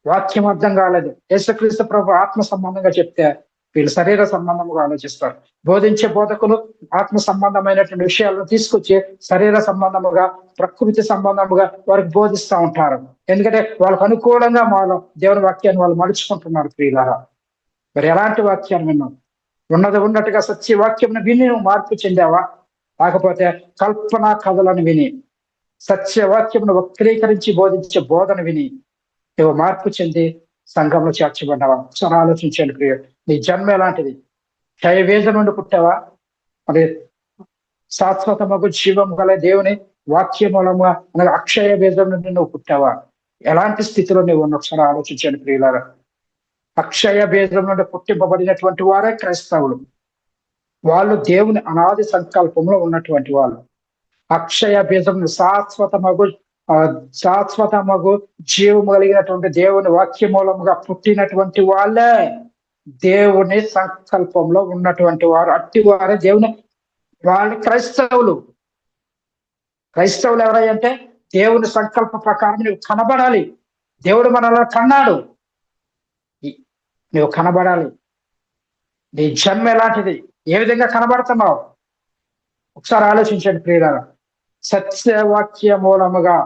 వాక్యం అర్థం కాలేదు. యేసుక్రీస్తు ప్రభు ఆత్మ సంబంధంగా చెప్తే వీళ్ళు శరీర సంబంధముగా ఆలోచిస్తారు. బోధించే బోధకులు ఆత్మ సంబంధమైనటువంటి విషయాలను తీసుకొచ్చి శరీర సంబంధముగా, ప్రకృతి సంబంధముగా వారికి బోధిస్తూ ఉంటారు. ఎందుకంటే వాళ్ళకు అనుకూలంగా వాళ్ళు దేవుని వాక్యాన్ని వాళ్ళు మలుచుకుంటున్నారు. ప్రియులారా, మరి ఎలాంటి వాక్యాన్ని విన్నాం? ఉన్నట్టుగా సత్య వాక్యం విని నువ్వు మార్పు చెందావా? లేకపోతే కల్పన కథలను విని, సత్యవాక్యమును వక్రీకరించి బోధించే బోధన విని నువ్వు మార్పు చెంది సంఘంలో చేర్చబడ్డావా? ఒకసారి ఆలోచించండి ప్రియ. నీ జన్మ ఎలాంటిది? క్షయ బీజం నుండి పుట్టావా? మరి శాశ్వతముగు జీవం గల దేవుని వాక్య మూలంగా అనగా అక్షయ బీజం నుండి నువ్వు పుట్టావా? ఎలాంటి స్థితిలో నువ్వు ఉన్న ఒకసారి ఆలోచించండి ప్రియులారా. అక్షయ బీజం నుండి పుట్టింపబడినటువంటి వారే క్రైస్తవులు. వాళ్ళు దేవుని అనాది సంకల్పంలో ఉన్నటువంటి వాళ్ళు. అక్షయ బీజం శాశ్వతమగు జీవము కలిగినటువంటి దేవుని వాక్య మూలముగా పుట్టినటువంటి వాళ్ళే దేవుని సంకల్పంలో ఉన్నటువంటి వారు. అట్టి వారే దేవుని వాళ్ళు క్రైస్తవులు. క్రైస్తవులు ఎవరంటే దేవుని సంకల్ప ప్రకారం నువ్వు కనబడాలి. దేవుడు మనలో కన్నాడు, నువ్వు కనబడాలి. నీ జన్మ ఎలాంటిది? ఏ విధంగా కనబడుతున్నావు? ఒకసారి ఆలోచించండి ప్రియులారా. సత్యవాక్య మూలముగా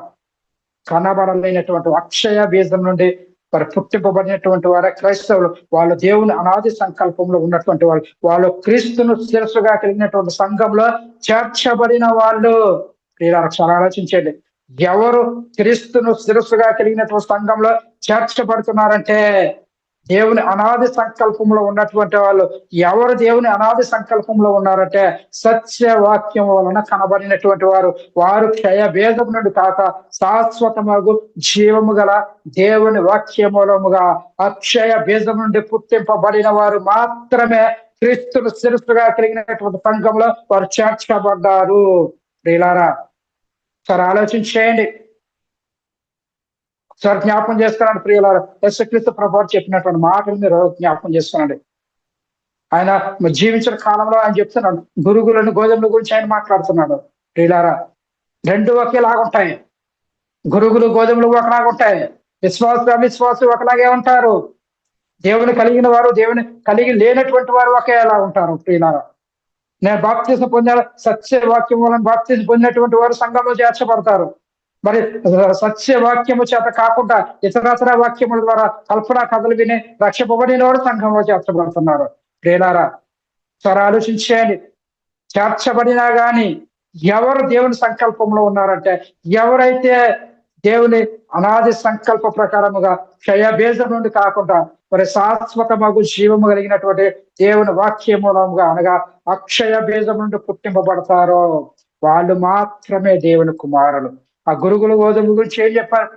కనబడలేనటువంటి అక్షయ బీజం నుండి మరి పుట్టింపబడినటువంటి వారే క్రైస్తవులు. వాళ్ళు దేవుని అనాది సంకల్పంలో ఉన్నటువంటి వాళ్ళు. వాళ్ళు క్రీస్తును శిరస్సుగా కలిగినటువంటి సంఘంలో చేర్చబడిన వాళ్ళు. ప్రియులారా ఒకసారి ఆలోచించండి. ఎవరు క్రీస్తును శిరస్సుగా కలిగినటువంటి సంఘంలో చేర్చబడుతున్నారంటే దేవుని అనాది సంకల్పంలో ఉన్నటువంటి వాళ్ళు. ఎవరు దేవుని అనాది సంకల్పంలో ఉన్నారంటే సత్యవాక్యం వలన కనబడినటువంటి వారు. వారు క్షయ బీజం నుండి కాక శాశ్వతమగు జీవము గల దేవుని వాక్య మూలముగా అక్షయ బీజం నుండి పుట్టింపబడిన వారు మాత్రమే క్రీస్తును శిరస్సుగా కలిగినటువంటి సంఘంలో వారు చేర్చబడ్డారు. ప్రియులారా సరే ఆలోచించేయండి. సార్ జ్ఞాపకం చేస్తున్నాడు ప్రియులారా. యేసుక్రీస్తు ప్రభువు చెప్పినటువంటి మాటలు మీరు జ్ఞాపకం చేస్తున్నాడు. ఆయన జీవించిన కాలంలో ఆయన చెప్తున్నాడు, గురుగులను గోధుమల గురించి ఆయన మాట్లాడుతున్నాడు. ప్రియులారా రెండు ఒకేలాగుంటాయి. గురుగులు గోధుమలు ఒకలాగుంటాయి. విశ్వాసులు అవిశ్వాసులు ఒకలాగే ఉంటారు. దేవుని కలిగిన వారు దేవుని కలిగి లేనటువంటి వారు ఒకేలా ఉంటారు. ప్రియులారా నేను బాప్తిసం పొందాను, సత్యవాక్యం వలన బాప్తిసం పొందినటువంటి వారు సంఘంలో చేర్చబడతారు. మరి సత్యవాక్యము చేత కాకుండా ఇతరతర వాక్యముల ద్వారా కల్పన కథలు విని రక్షింపబడిన వాడు సంఘంలో చేర్చబడుతున్నారు. ప్రియులారా సరే ఆలోచించేయండి. చేర్చబడినా గాని ఎవరు దేవుని సంకల్పంలో ఉన్నారంటే, ఎవరైతే దేవుని అనాది సంకల్ప ప్రకారముగా క్షయబీజం నుండి కాకుండా మరి శాశ్వతమగు జీవము కలిగినటువంటి దేవుని వాక్య మూలముగా అనగా అక్షయ బీజం నుండి పుట్టింపబడతారో వాళ్ళు మాత్రమే దేవుని కుమారులు. ఆ గురుగులు గోధుమ గురించి ఏం చెప్పారు?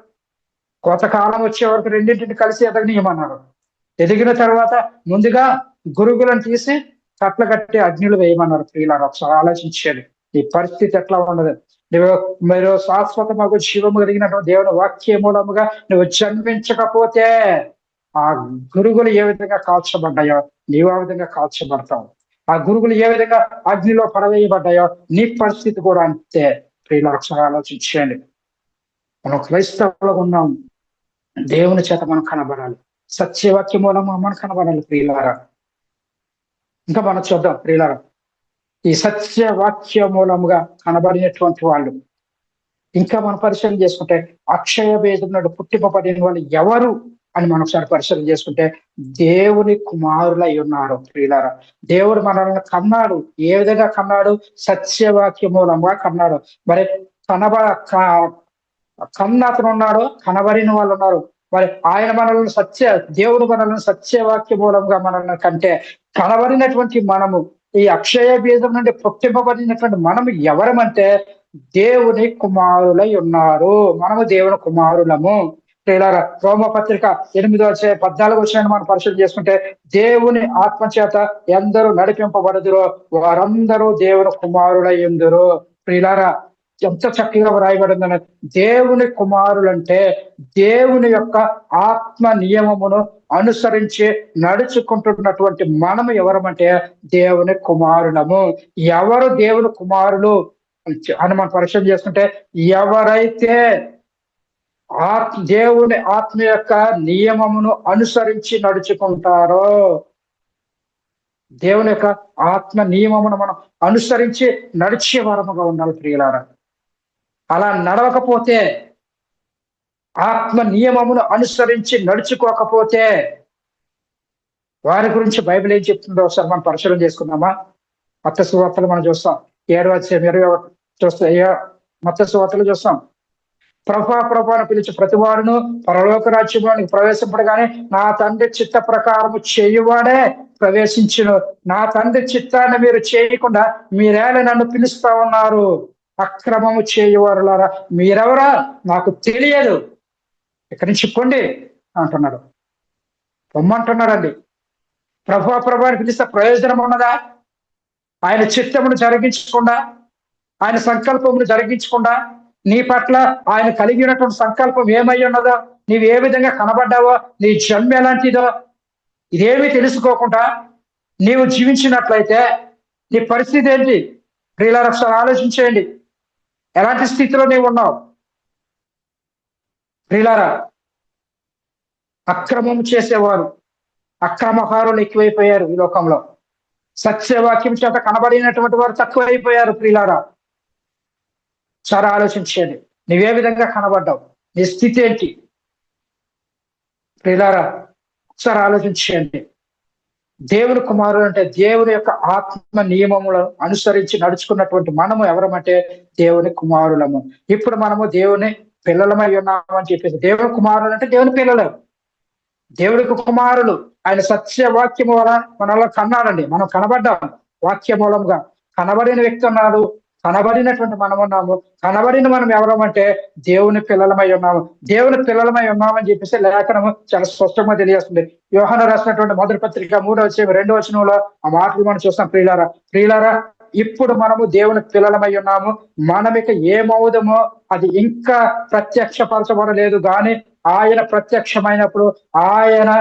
కొంతకాలం వచ్చే వరకు రెండింటిని కలిసి ఎదగనీయమన్నారు. ఎదిగిన తర్వాత ముందుగా గురుగులను తీసి కట్ల కట్టి అగ్నిలు వేయమన్నారు. ప్రియులారా, ఒకసారి ఆలోచించేది ఈ పరిస్థితి ఎట్లా ఉండదు. మీరు శాశ్వత మగు జీవము కలిగినటువంటి దేవుని వాక్య మూలముగా నువ్వు జన్మించకపోతే ఆ గురుగులు ఏ విధంగా కాల్చబడ్డాయో నీవు ఆ విధంగా కాల్చబడతావు. ఆ గురుగులు ఏ విధంగా అగ్నిలో పడవేయబడ్డాయో నీ పరిస్థితి కూడా అంతే. ప్రియులారా, ఒకసారి ఆలోచించేయండి. మనం క్రైస్తవులుగా ఉన్నాం. దేవుని చేత మనం కనబడాలి. సత్యవాక్య మూలము మనం కనబడాలి. ప్రియులారా, ఇంకా మనం చూద్దాం. ప్రియులారా, ఈ సత్యవాక్య మూలముగా కనబడినటువంటి వాళ్ళు ఇంకా మనం పరిశీలన చేసుకుంటే అక్షయ బీజం నుండి పుట్టింపబడిన వాళ్ళు ఎవరు అని మనం ఒకసారి పరిశీలన చేసుకుంటే దేవుని కుమారులై ఉన్నారు. ప్రియులారా, దేవుడు మనల్ని కన్నాడు. ఏ విధంగా కన్నాడు? సత్యవాక్య మూలంగా కన్నాడు. మరి కన్న అతను ఉన్నాడు, కనబడిన వాళ్ళు ఉన్నారు. మరి ఆయన మనల్ని దేవుడు మనల్ని సత్యవాక్య మూలంగా మనల్ని కంటే కనబడినటువంటి మనము, ఈ అక్షయ బీజం నుండి పుట్టింపబడినటువంటి మనము ఎవరమంటే దేవుని కుమారులై ఉన్నారు. మనము దేవుని కుమారులము. ప్రియులారా, రోమపత్రిక 8:14 మనం పరిశీలన చేసుకుంటే దేవుని ఆత్మచేత ఎందరూ నడిపింపబడుదురో వారందరూ దేవుని కుమారులై ఉందురు. ప్రియులారా, ఎంత చక్కగా వ్రాయబడిందని. దేవుని కుమారులంటే దేవుని యొక్క ఆత్మ నియమమును అనుసరించి నడుచుకుంటున్నటువంటి మనము ఎవరమంటే దేవుని కుమారులము. ఎవరు దేవుని కుమారులు అని మనం పరిశీలన చేసుకుంటే ఎవరైతే దేవుని ఆత్మ యొక్క నియమమును అనుసరించి నడుచుకుంటారో, దేవుని యొక్క ఆత్మ నియమమును మనం అనుసరించి నడిచే వారముగా ఉండాలి. ప్రియులారా, అలా నడవకపోతే, ఆత్మ నియమమును అనుసరించి నడుచుకోకపోతే వారి గురించి బైబిల్ ఏం చెప్తుందో ఒకసారి మనం పరిశీలన చేసుకుందామా? మత్తయి సువార్తలు మనం చూస్తాం. 7:21 చూస్తే మత్తయి సువార్తలు చూస్తాం. ప్రభువును పిలిచి ప్రతివాడును పరలోక రాజ్యంలోనికి ప్రవేశింపడగానే నా తండ్రి చిత్త ప్రకారము చేయువాడే ప్రవేశించును. నా తండ్రి చిత్తాన్ని మీరు చేయకుండా మీరేళ నన్ను పిలుస్తా ఉన్నారు. అక్రమము చేయువారులారా మీరెవరా నాకు తెలియదు, ఇక్కడి నుంచి పొండి అంటున్నాడు. పొమ్మంటున్నాడండి. ప్రభుని పిలిస్తే ప్రయోజనం ఉన్నదా? ఆయన చిత్తమును జరిగించకుండా, ఆయన సంకల్పమును జరిగించకుండా నీ పట్ల ఆయన కలిగినటువంటి సంకల్పం ఏమై ఉన్నదో, నీవు ఏ విధంగా కనబడ్డావో, నీ జన్మ ఎలాంటిదో ఇదేమీ తెలుసుకోకుండా నీవు జీవించినట్లయితే నీ పరిస్థితి ఏంటి? ప్రియులారా, ఒకసారి ఆలోచించేయండి. ఎలాంటి స్థితిలో నీవు ఉన్నావు? ప్రియులారా, అక్రమం చేసేవారు, అక్రమకారులు ఎక్కువైపోయారు ఈ లోకంలో. సత్యవాక్యం చేత కనబడినటువంటి వారు తక్కువైపోయారు. ప్రియులారా, చాలా ఆలోచించేది. నువ్వే విధంగా కనబడ్డావు? నీ స్థితి ఏంటి? ప్రియులారా, ఒకసారి ఆలోచించేయండి. దేవుని కుమారుడు అంటే దేవుని యొక్క ఆత్మ నియమములను అనుసరించి నడుచుకున్నటువంటి మనము ఎవరమంటే దేవుని కుమారులము. ఇప్పుడు మనము దేవుని పిల్లలమై ఉన్నామని చెప్పేసి, దేవుని కుమారులు అంటే దేవుని పిల్లలు, దేవుడికి కుమారులు. ఆయన సత్యవాక్యము వల్ల మనలో కన్నాడండి. మనం కనబడ్డాం వాక్య మూలంగా. కనబడిన వ్యక్తి ఉన్నాడు, కనబడినటువంటి మనం ఉన్నాము. కనబడిన మనం ఎవరమంటే దేవుని పిల్లలమై ఉన్నాము. దేవుని పిల్లలమై ఉన్నామని చెప్పేసి లేఖనము చాలా స్పష్టంగా తెలియజేస్తుంది. యోహాను రాసినటువంటి 1వ పత్రిక 3:2 ఆ మాటలు మనం చూస్తాం. ప్రియులారా, ఇప్పుడు మనము దేవుని పిల్లలమై ఉన్నాము. మనం ఇక ఏమవుదమో అది ఇంకా ప్రత్యక్షపరచబడలేదు, కానీ ఆయన ప్రత్యక్షమైనప్పుడు ఆయన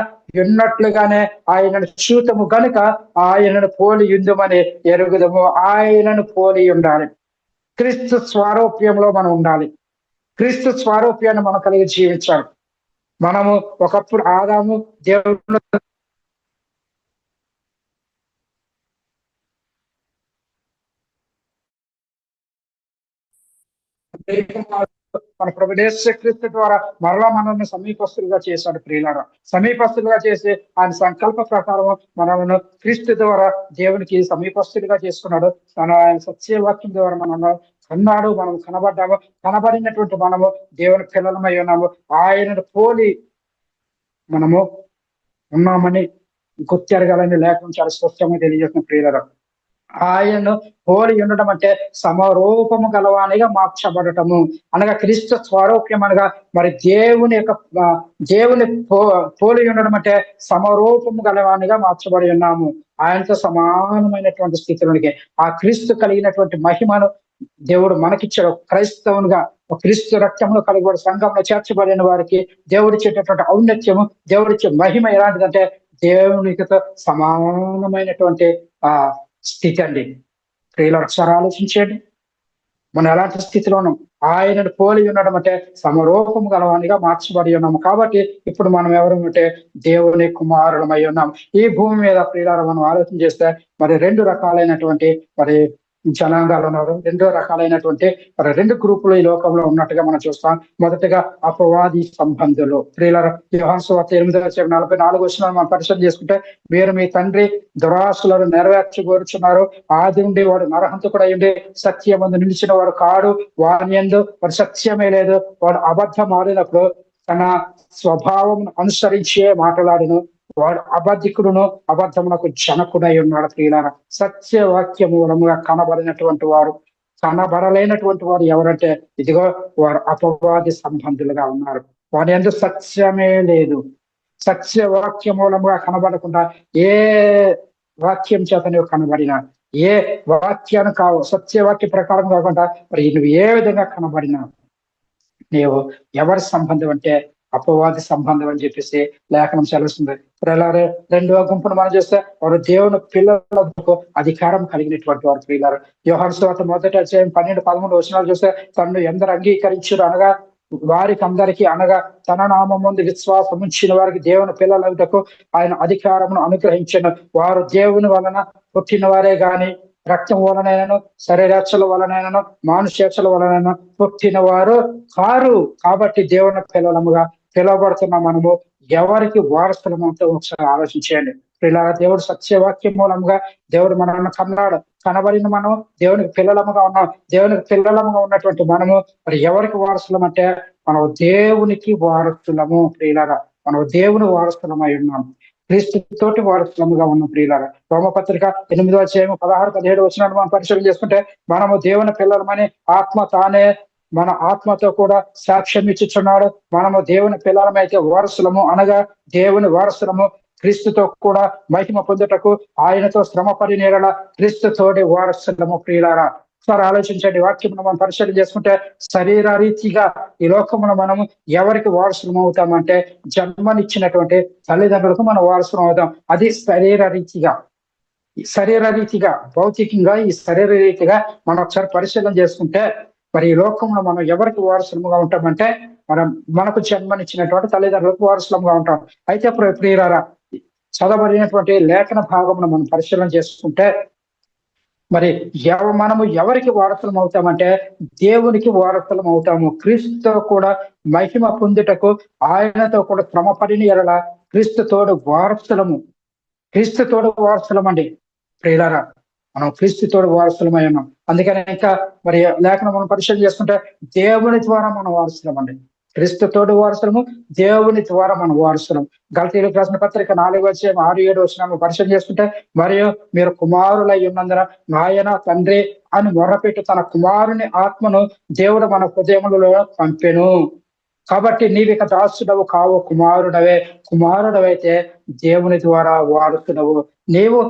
ఉన్నట్లుగానే ఆయనను చూతము గనుక ఆయనను పోలి ఉందమని ఎరుగుదము. ఆయనను పోలి ఉండాలి. క్రీస్తు స్వారూప్యంలో మనం ఉండాలి. క్రీస్తు స్వారూప్యాన్ని మనం కలిగి జీవించాలి. మనము ఒకప్పుడు ఆదాము దేవుడు మన ప్రభు యేసుక్రీస్తు ద్వారా మరలా మనల్ని సమీపస్తులుగా చేశాడు ప్రియులారా. సమీపస్తులుగా చేసి ఆయన సంకల్ప ప్రకారం మనల్ని క్రీస్తు ద్వారా దేవునికి సమీపస్తులుగా చేసుకున్నాడు. ఆయన సత్యవాక్యం ద్వారా మనల్ని కన్నాడు, మనం కనబడ్డాము. కనబడినటువంటి మనము దేవుని పిల్లలమై ఉన్నాము. ఆయనను పోలి మనము ఉన్నామని గుర్తెరగాలని లేఖనం చాలా స్పష్టంగా తెలియజేస్తున్న ప్రియులారా. ఆయనను పోలి ఉండడం అంటే సమరూపము గలవానిగా మార్చబడటము అనగా క్రీస్తు స్వరూప్యం అనగా మరి దేవుని పోలి ఉండడం అంటే సమరూపము గలవానిగా మార్చబడి ఉన్నాము. ఆయనతో సమానమైనటువంటి స్థితిలోనికి ఆ క్రీస్తు కలిగినటువంటి మహిమను దేవుడు మనకిచ్చాడు. క్రైస్తవునిగా క్రీస్తు రక్తంలో కలిగి సంఘంలో చేర్చబడిన వారికి దేవుడిచ్చేటటువంటి ఔన్నత్యము, దేవుడిచ్చే మహిమ ఎలాంటిదంటే దేవునికితో సమానమైనటువంటి ఆ స్థితి అండి. ప్రియులు ఒకసారి ఆలోచించండి, మనం ఎలాంటి స్థితిలో ఉన్నాం. ఆయనను పోలి ఉండడం అంటే సమరూపం గలవానిగా మార్చబడి ఉన్నాము. కాబట్టి ఇప్పుడు మనం ఎవరు అంటే దేవుని కుమారులమై ఉన్నాం. ఈ భూమి మీద ప్రియులారా మనం ఆలోచన చేస్తే మరి రెండు రకాలైనటువంటి మరి జనాంగాలు ఉన్నారు. రెండో రకాలైనటువంటి రెండు గ్రూపులు ఈ లోకంలో ఉన్నట్టుగా మనం చూస్తాం. మొదటగా అపవాది సంబంధులు. ప్రియులారా యోహాను సువార్త 8:44 మనం పరిశీలన చేసుకుంటే, మీరు మీ తండ్రి దురాశలను నెరవేర్చగోరుచున్నారు. ఆది నుండి వాడు నరహంతకుడు అయ్యుండి సత్యమందు నిలిచిన వాడు కాడు. వాని యందు వాడు సత్యమే లేదు. వాడు అబద్ధం ఆడినప్పుడు తన స్వభావం అనుసరించే మాట్లాడిను. వాడు అబద్ధికుడును అబద్ధమునకు జనకుడై ఉన్నాడు. ప్రియులారా సత్యవాక్య మూలముగా కనబడినటువంటి వారు, కనబడలేనటువంటి వారు ఎవరంటే ఇదిగో వారు అపవాది సంబంధులుగా ఉన్నారు. వారి యందు సత్యమే లేదు. సత్యవాక్య మూలముగా కనబడకుండా ఏ వాక్యం చేత నువ్వు కనబడినా, ఏ వాక్యాన్ని సత్యవాక్య ప్రకారం కాకుండా మరి నువ్వు ఏ విధంగా కనబడినా నీవు ఎవరి సంబంధం అంటే అపవాది సంబంధం అని చెప్పేసి లేఖనం సెలవుస్తుంది. ప్రియులారా రెండవ గుంపును మనం చేస్తే వారు దేవుని పిల్లలకు అధికారం కలిగినటువంటి వారు. ప్రియులారా యోహాను సువార్త 1:12-13 చూస్తే తనను ఎందరు అంగీకరించారు అనగా వారికి అందరికీ అనగా తన నామం ముందు విశ్వాసం ఉంచిన వారికి దేవుని పిల్లలకు ఆయన అధికారమును అనుగ్రహించను. వారు దేవుని వలన పుట్టిన వారే గాని రక్తం వలనైనను శరీరేచ్ఛల వలనైనను మానుషేచ్ఛల వలనైనా పుట్టిన వారు కారు. కాబట్టి దేవుని పిల్లలముగా పిలువబడుతున్న మనము ఎవరికి వారసులమంతా ఒకసారి ఆలోచించేయండి. ఇలా దేవుడు సత్యవాక్యం మూలంగా దేవుడు మనల్ని కన్నాడు. కనబడిన మనం దేవునికి పిల్లలముగా ఉన్నాం. దేవునికి పిల్లలముగా ఉన్నటువంటి మనము మరి ఎవరికి వారసులం అంటే మనం దేవునికి వారసులము. ప్రియులారా మనం దేవుని వారసులమై ఉన్నాం. క్రీస్తు తోటి వారసులముగా ఉన్న ప్రియులారా రోమపత్రిక 8:16-17 మనం పరిశీలన చేసుకుంటే మనము దేవుని పిల్లలమని ఆత్మ తానే మన ఆత్మతో కూడా సాక్ష్యం ఇచ్చుచున్నాడు. మనము దేవుని పిల్లలమైతే వారసులము అనగా దేవుని వారసులము క్రీస్తుతో కూడా మహిమ పొందుటకు ఆయనతో శ్రమ పడి నేరల క్రీస్తుతోటి వారసులము. ప్రియులారా ఒకసారి ఆలోచించండి. వాక్యం మనం పరిశీలన చేసుకుంటే శరీర రీతిగా ఈ లోకమును మనము ఎవరికి వారసులం అవుతామంటే జన్మనిచ్చినటువంటి తల్లిదండ్రులకు మనం వారసులం అవుతాం. అది శరీర రీతిగా భౌతికంగా ఈ శరీర రీతిగా మనం ఒకసారి పరిశీలన చేసుకుంటే మరి ఈ లోకంలో మనం ఎవరికి వారసులముగా ఉంటామంటే మనకు జన్మనిచ్చినటువంటి తల్లిదండ్రులకు వారసులముగా ఉంటాం. అయితే ప్రియులారా చదవబడినటువంటి లేఖన భాగమును మనం పరిశీలన చేసుకుంటే మరి మనము ఎవరికి వారసులం అవుతామంటే దేవునికి వారసులం అవుతాము. క్రీస్తుతో కూడా మహిమ పొందుటకు ఆయనతో కూడా శ్రమ పడిన ఎడల క్రీస్తుతోడు వారసులం అండి. ప్రియులారా మనం క్రీస్తుతోడు వారసులమై ఉన్నాం. అందుకని ఇంకా మరి లేఖనం మనం పరిశీలన చేసుకుంటే దేవుని ద్వారా మనం వారసులం అండి. క్రీస్తుతోడు వారసులము, దేవుని ద్వారా మనం వారసులం. గలతీయులకు రాసిన పత్రిక 4:6-7 పరిశీలన చేసుకుంటే మరియు మీరు కుమారులై ఉన్నందున నాయన తండ్రి అని మొర్రపెట్టి తన కుమారుని ఆత్మను దేవుడు మన హృదయములలో పంపెను. కాబట్టి నీవిక దాసుడవు కావు, కుమారుడవైతే దేవుని ద్వారా వారసుడవు. నీవు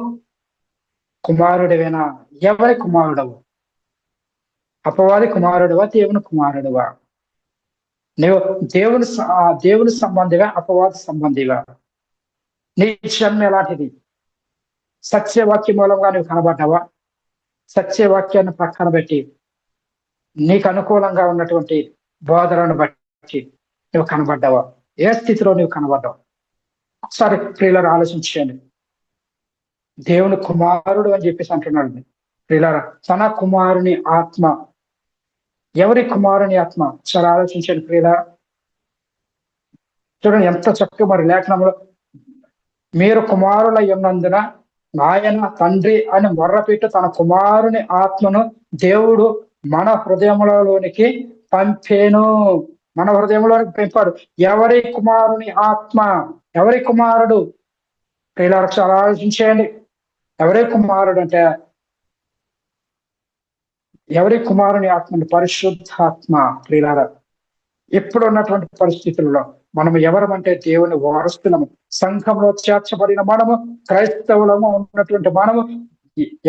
కుమారుడివేనా? ఎవరి కుమారుడవు? అపవాది కుమారుడువా, దేవుని కుమారుడువా? నువ్వు దేవుని సంబంధిగా, అపవాది సంబంధిగా? నీ జన్మ ఎలాంటిది? సత్యవాక్యం మూలంగా నువ్వు కనబడ్డావా? సత్యవాక్యాన్ని పక్కన పెట్టి నీకు అనుకూలంగా ఉన్నటువంటి బోధనను బట్టి నువ్వు కనబడ్డావా? ఏ స్థితిలో నువ్వు కనబడ్డావు? ఒకసారి ప్రియులారా ఆలోచించండి. దేవుని కుమారుడు అని చెప్పేసి అంటున్నాడు. ప్రియులారా తన కుమారుని ఆత్మ ఎవరి కుమారుని ఆత్మ? చాలా ఆలోచించండి ప్రియులా. చూడండి ఎంత చక్కగా మరి లేఖనంలో, మీరు కుమారులై ఉన్నందున ఆయన తండ్రి అని మొర్రపెట్టి తన కుమారుని ఆత్మను దేవుడు మన హృదయములలోనికి పంపేను. మన హృదయంలోనికి పంపాడు. ఎవరి కుమారుని ఆత్మ? ఎవరి కుమారుడు? ప్రియులారా చాలా ఆలోచించేయండి. ఎవరి కుమారుడు అంటే, ఎవరి కుమారుని ఆత్మని? పరిశుద్ధాత్మ. ప్రియులారా, ఇప్పుడు ఉన్నటువంటి పరిస్థితుల్లో మనం ఎవరమంటే దేవుని వారసులము. సంఘంలో చేర్చబడిన మనము, క్రైస్తవులము ఉన్నటువంటి మనము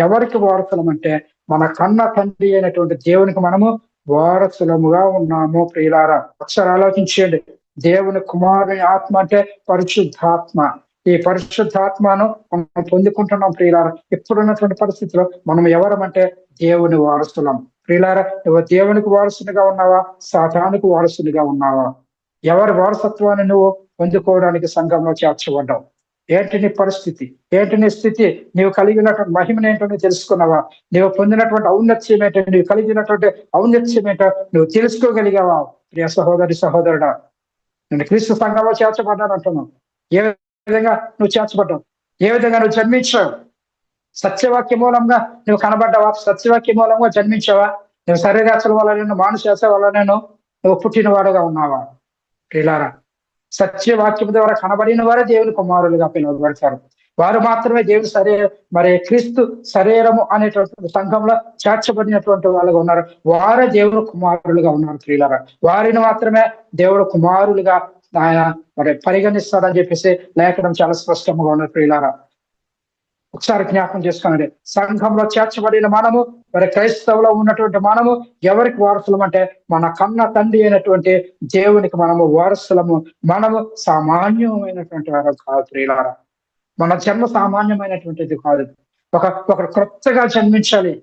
ఎవరికి వారసులం అంటే, మన కన్న తండ్రి అయినటువంటి దేవునికి మనము వారసులముగా ఉన్నాము. ప్రియులారా ఒకసారి ఆలోచించండి. దేవుని కుమారుని ఆత్మ అంటే పరిశుద్ధాత్మ. ఈ పరిశుద్ధాత్మను మనం పొందుకుంటున్నాం ప్రియులారా. ఇప్పుడున్నటువంటి పరిస్థితిలో మనం ఎవరమంటే దేవుని వారసులం. ప్రియులారా, నువ్వు దేవునికి వారసునిగా ఉన్నావా? సాతానుకు వారసునిగా ఉన్నావా? ఎవరి వారసత్వాన్ని నువ్వు పొందుకోవడానికి సంఘంలో చేర్చబడ్డావు? ఏంటి నీ పరిస్థితి? ఏంటి నీ స్థితి? నీవు కలిగినటువంటి మహిమను ఏంటో నువ్వు తెలుసుకున్నావా? నీవు పొందినటువంటి ఔన్నత్యం ఏంటో, నీవు కలిగినటువంటి ఔన్నత్యం ఏంటో నువ్వు తెలుసుకోగలిగావా? ప్రియ సహోదరి సహోదరుడా, నేను క్రీస్తు సంఘంలో చేర్చబడ్డాను అంటున్నావు. ఏ విధంగా నువ్వు చేర్చబడ్డావు? ఏ విధంగా నువ్వు జన్మించావు? సత్యవాక్య మూలంగా నువ్వు కనబడ్డావా? సత్యవాక్య మూలంగా జన్మించావా? నువ్వు శరీరాచల వల్ల, మానుశాస వల్ల నువ్వు పుట్టినవాడుగా ఉన్నావా? ప్రియులారా, సత్యవాక్యం ద్వారా కనబడిన వారే దేవుని కుమారులుగా పిలువబడతారు. వారు మాత్రమే దేవుని మరి క్రీస్తు శరీరము అనేటువంటి సంఘంలో చేర్చబడినటువంటి వాళ్ళుగా ఉన్నారు. వారే దేవుని కుమారులుగా ఉన్నారు. ప్రియులారా, వారిని మాత్రమే దేవుడు కుమారులుగా ఆయన మరి పరిగణిస్తాడని చెప్పేసి లేఖనం చాలా స్పష్టంగా ఉన్నది. ప్రియులారా, ఒకసారి జ్ఞాపకం చేసుకోండి. సంఘంలో చేర్చబడిన మనము, మరి క్రైస్తవులో ఉన్నటువంటి మనము ఎవరికి వారసులం అంటే, మన కన్న తండ్రి అయినటువంటి దేవునికి మనము వారసులము. మనము సామాన్యమైనటువంటి వారు కాదు ప్రియులారా. మన జన్మ సామాన్యమైనటువంటిది కాదు. ఒక క్రొత్తగా జన్మించాలి.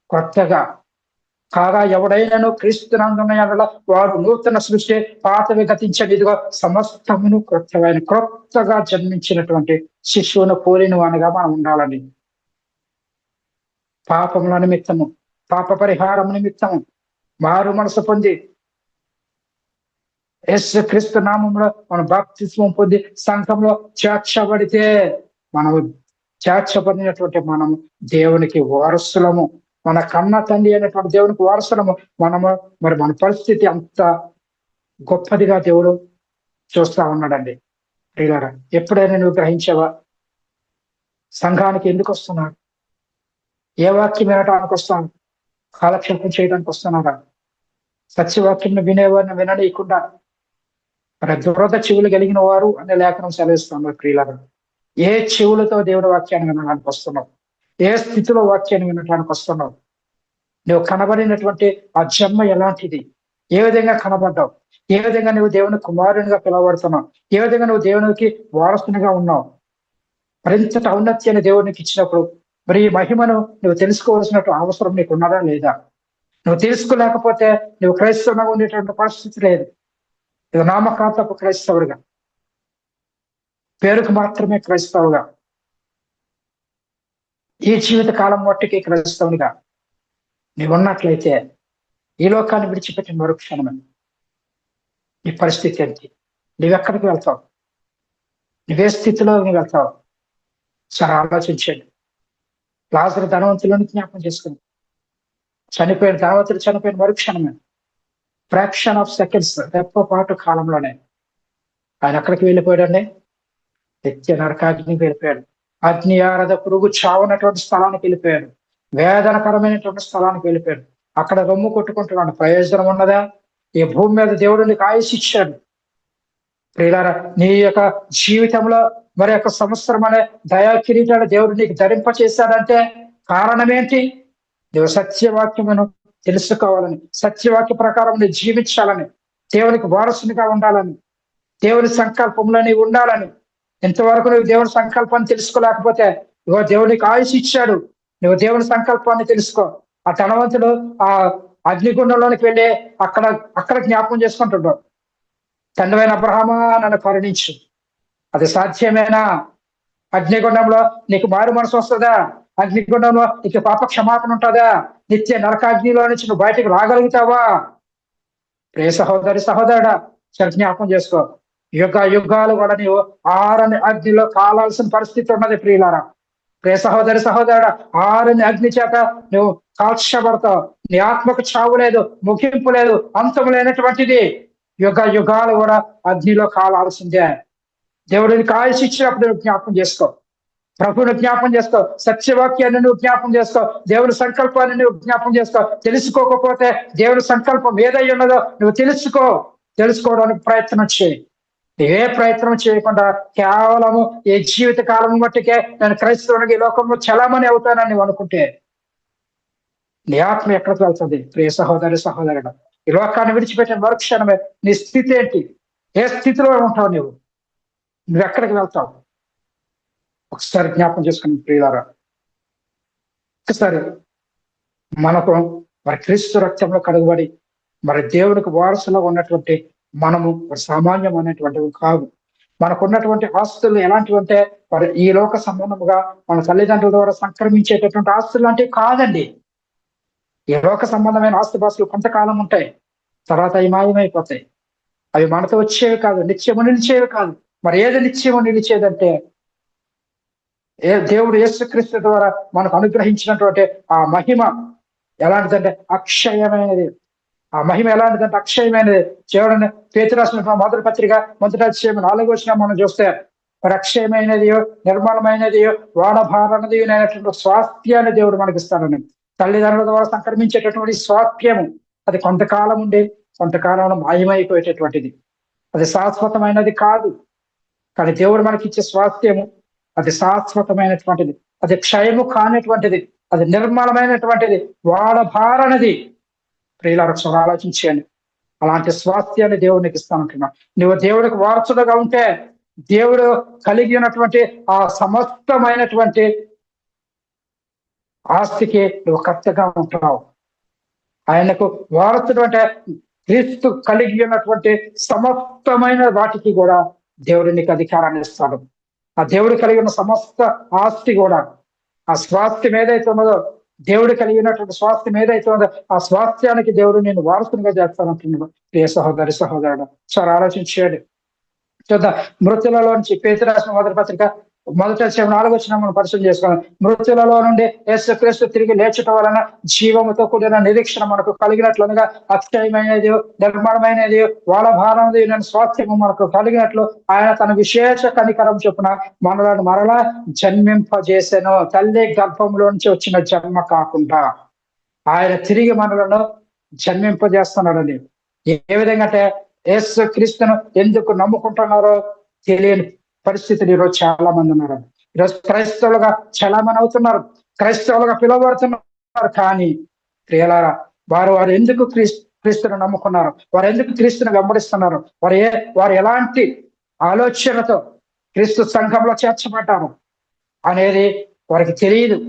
కొత్తగా కాగా ఎవడైనాను క్రీస్తునందున వారు నూతన సృష్టి, పాతవి గతించని, ఇదిగో సమస్తమును క్రొత్తగా జన్మించినటువంటి శిశువును పోలిన వానిగా మనం ఉండాలని. పాపముల నిమిత్తము, పాప పరిహారం నిమిత్తము మారు మనసు పొంది యేసు క్రీస్తు నామంలో మనం బాప్తిస్మం పొంది సంఘంలో చేర్చబడితే, మనము చేర్చబడినటువంటి మనము దేవునికి వారసులము. మన కన్న తండ్రి అయినటువంటి దేవునికి వారసులము మనము. మరి మన పరిస్థితి అంత గొప్పదిగా దేవుడు చూస్తా ఉన్నాడండి. ప్రియులారా, ఎప్పుడైనా నువ్వు గ్రహించావా? సంఘానికి ఎందుకు వస్తున్నాడు? ఏ వాక్యం వినటానికి వస్తాను? కాలక్షేపం చేయడానికి వస్తున్నారా? సత్యవాక్యం వినేవారిని విననీయకుండా మరి దురద చెవులు కలిగిన వారు అనే లేఖనం సెలవిస్తున్నారు. ప్రియులారా, ఏ చెవులతో దేవుడి వాక్యాన్ని వినడానికి వస్తున్నావు? ఏ స్థితిలో వాక్యాన్ని వినడానికి వస్తున్నావు? నువ్వు కనబడినటువంటి ఆ జన్మ ఎలాంటిది? ఏ విధంగా కనబడ్డావు? ఏ విధంగా నువ్వు దేవుని కుమారునిగా పిలువబడుతున్నావు? ఏ విధంగా నువ్వు దేవునికి వారసునిగా ఉన్నావు? మరింతటి ఔన్నత్యాన్ని దేవునికి ఇచ్చినప్పుడు మరి ఈ మహిమను నువ్వు తెలుసుకోవాల్సిన అవసరం నీకు ఉన్నదా లేదా? నువ్వు తెలుసుకోలేకపోతే నువ్వు క్రైస్తవుగా ఉండేటువంటి పరిస్థితి లేదు. ఇది నామకాంతపు క్రైస్తవుడిగా, పేరుకు మాత్రమే క్రైస్తవుగా, ఈ జీవిత కాలం మట్టుకి క్రైస్తవునిగా నీవు ఉన్నట్లయితే ఈ లోకాన్ని విడిచిపెట్టిన మరుక్షణమే నీ పరిస్థితి ఏంటి? నువ్వెక్కడికి వెళ్తావు? నువ్వే స్థితిలో నువ్వు వెళ్తావు? సరే ఆలోచించండి. లాజరు ధనవంతులను జ్ఞాపకం చేసుకుని ధనవంతులు చనిపోయిన మరుక్షణమే, ఫ్రాక్షన్ ఆఫ్ సెకండ్స్, రెప్పపాటు కాలంలోనే ఆయన ఎక్కడికి వెళ్ళిపోయాడండి? నిత్య నరకాగ్నికి వెళ్ళిపోయాడు. అగ్ని ఆరద పురుగు చావనటువంటి స్థలానికి వెళ్ళిపోయాడు. వేదనకరమైనటువంటి స్థలానికి వెళ్ళిపోయాడు. అక్కడ రొమ్ము కొట్టుకుంటున్నాడు. ప్రయోజనం ఉన్నదా? ఈ భూమి మీద దేవుడు నీకు ఆయుష్ ఇచ్చాడు. ప్రియులారా, నీ యొక్క జీవితంలో మరి యొక్క సంవత్సరం అనే దయా కిరీటాలు దేవుడు నీకు ధరింప చేశాడంటే కారణం ఏంటి? నువ్వు సత్యవాక్యమును తెలుసుకోవాలని, సత్యవాక్య ప్రకారం నువ్వు జీవించాలని, దేవునికి వారసునిగా ఉండాలని, దేవుని సంకల్పంలో నీవు ఉండాలని. ఇంతవరకు నువ్వు దేవుని సంకల్పాన్ని తెలుసుకోలేకపోతే ఇగో దేవునికి ఆయుష్ ఇచ్చాడు. నువ్వు దేవుని సంకల్పాన్ని తెలుసుకో. ఆ ధనవంతుడు ఆ అగ్నిగుండంలోనికి వెళ్ళి అక్కడ జ్ఞాపకం చేసుకుంటున్నాడు. తండ్రివైన అబ్రహామా, నన్ను కరుణించు. అది సాధ్యమేనా? అగ్నిగుండంలో నీకు మారు మనసు వస్తుందా? అగ్నిగుండంలో నీకు పాప క్షమాపణ ఉంటుందా? నిత్య నరకాగ్నిలో నుంచి నువ్వు బయటకు రాగలుగుతావా? ప్రియ సహోదరి సహోదరుడా, జ్ఞాపకం చేసుకో. యుగాలు కూడా నీవు ఆరని అగ్నిలో కాలాల్సిన పరిస్థితి ఉన్నది ప్రియులారా. ప్రియ సహోదరి సహోదరుడా, ఆరని అగ్ని చేత నువ్వు కాల్చబడతావు. నీ ఆత్మకు చావు లేదు, ముగింపు లేదు, అంతము లేనటువంటిది. యుగాలు కూడా అగ్నిలో కాలాల్సిందే. దేవుడిని కాల్చి ఇచ్చినప్పుడు నువ్వు జ్ఞాపకం చేసుకో. ప్రభువును జ్ఞాపం చేసుకో. సత్యవాక్యాన్ని నువ్వు జ్ఞాపం చేసుకో. దేవుని సంకల్పాన్ని నువ్వు జ్ఞాపం చేసుకో. తెలుసుకోకపోతే దేవుని సంకల్పం ఏదై ఉన్నదో నువ్వు తెలుసుకోవడానికి ప్రయత్నం చేయి. ఏ ప్రయత్నం చేయకుండా కేవలము ఈ జీవిత కాలం మట్టుకే నేను క్రైస్తవునికి ఈ లోకంలో చలామణి అవుతానని నువ్వు అనుకుంటే నీ ఆత్మ ఎక్కడికి వెళ్తుంది? ప్రియ సహోదరి సహోదరుడు, ఈ లోకాన్ని విడిచిపెట్టిన మరుక్షణమే నీ స్థితి ఏంటి? ఏ స్థితిలో ఉంటావు? నువ్వు ఎక్కడికి వెళ్తావు? ఒకసారి జ్ఞాపం చేసుకుని ప్రియులారా, ఒకసారి మనకు మరి క్రీస్తు రక్తంలో కడుగుబడి మరి దేవునికి వారసులో ఉన్నటువంటి మనము మరి సామాన్యమైనటువంటివి కావు. మనకున్నటువంటి ఆస్తులు ఎలాంటివి అంటే మరి ఈ లోక సంబంధముగా మన తల్లిదండ్రుల ద్వారా సంక్రమించేటటువంటి ఆస్తులు లాంటివి కాదండి. ఈ లోక సంబంధమైన ఆస్తుపాస్తులు కొంతకాలం ఉంటాయి, తర్వాత అవి మాయమైపోతాయి. అవి మనతో వచ్చేవి కాదు, నిత్యము నిలిచేవి కాదు. మరి ఏది నిత్యము నిలిచేదంటే దేవుడు యేసుక్రీస్తు ద్వారా మనకు అనుగ్రహించినటువంటి ఆ మహిమ ఎలాంటిదంటే అక్షయమైనది. ఆ మహిమ ఎలాంటిదంటే అక్షయమైనది. చూడండి, పేతురు రాసిన మొదటి పత్రిక 1వ అధ్యాయం 4వ వచనం మనం చూస్తే, మరి అక్షయమైనది, నిర్మలమైనది, వాడభారనది అయినటువంటి స్వాస్థ్యాన్ని దేవుడు మనకి ఇస్తాడని. తల్లిదండ్రుల ద్వారా సంక్రమించేటటువంటి స్వాస్థ్యము అది కొంతకాలం ఉండే, కొంతకాలంలో మాయమైపోయేటటువంటిది. అది శాశ్వతమైనది కాదు. కానీ దేవుడు మనకిచ్చే స్వాస్థ్యము అది శాశ్వతమైనటువంటిది, అది క్షయము కానిటువంటిది, అది నిర్మలమైనటువంటిది, వాడభారనది. ప్రియులారా, ఆలోచించేయండి. అలాంటి స్వాస్థ్యాన్ని దేవుడికి ఇస్తానంటున్నా. నువ్వు దేవుడికి వారసుడుగా ఉంటే దేవుడు కలిగి ఉన్నటువంటి ఆ సమస్తమైనటువంటి ఆస్తికి నువ్వు కర్తగా ఉంటావు. ఆయనకు వారసుడు అంటే క్రీస్తు కలిగి ఉన్నటువంటి సమస్తమైన వాటికి కూడా దేవుడు నీకు అధికారాన్ని ఇస్తాడు. ఆ దేవుడు కలిగి ఉన్న సమస్త ఆస్తి కూడా, ఆ స్వాస్థ్యం ఏదైతే ఉన్నదో, దేవుడు కలిగినటువంటి స్వాస్థ్యం ఏదైతే ఉన్నదో ఆ స్వాస్థ్యానికి దేవుడు నేను వారసునిగా చేస్తానంటున్నాడు. ప్రియ సహోదరి సహోదరుడు, సార్ ఆలోచించేయండి. చూద్దాం, మృతులలో నుంచి పేతురు రాసిన మొదటి పత్రిక 1వ అధ్యాయం 4వ వచనం మనం పరిశీలన చేసుకోవాలి. మృతులలో నుండి యేసుక్రీస్తు తిరిగి లేచటం వలన జీవముతో కూడిన నిరీక్షణ మనకు కలిగినట్లుగా అక్షయమైనది, నిర్మలమైనది, వాడభారమైనది నేను స్వాస్థ్యము మనకు కలిగినట్లు ఆయన తన విశేష కనికరం చొప్పున మనలను మరలా జన్మింపజేసెను. తల్లి గర్భంలో నుంచి వచ్చిన జన్మ కాకుండా ఆయన తిరిగి మనలను జన్మింపజేస్తున్నాడని. ఏ విధంగా అంటే యేసు క్రీస్తును ఎందుకు నమ్ముకుంటున్నారో తెలియని పరిస్థితులు ఈరోజు చాలా మంది ఉన్నారు. ఈరోజు క్రైస్తవులుగా చాలా మంది అవుతున్నారు, క్రైస్తవులుగా పిలువబడుతున్నారు. కానీ ప్రియులారా, వారు ఎందుకు క్రీస్తును నమ్ముకున్నారు? వారు ఎందుకు క్రీస్తును వెంబడిస్తున్నారు? వారు ఎలాంటి ఆలోచనతో క్రీస్తు సంఘంలో చేర్చబడ్డారు అనేది వారికి తెలియదు.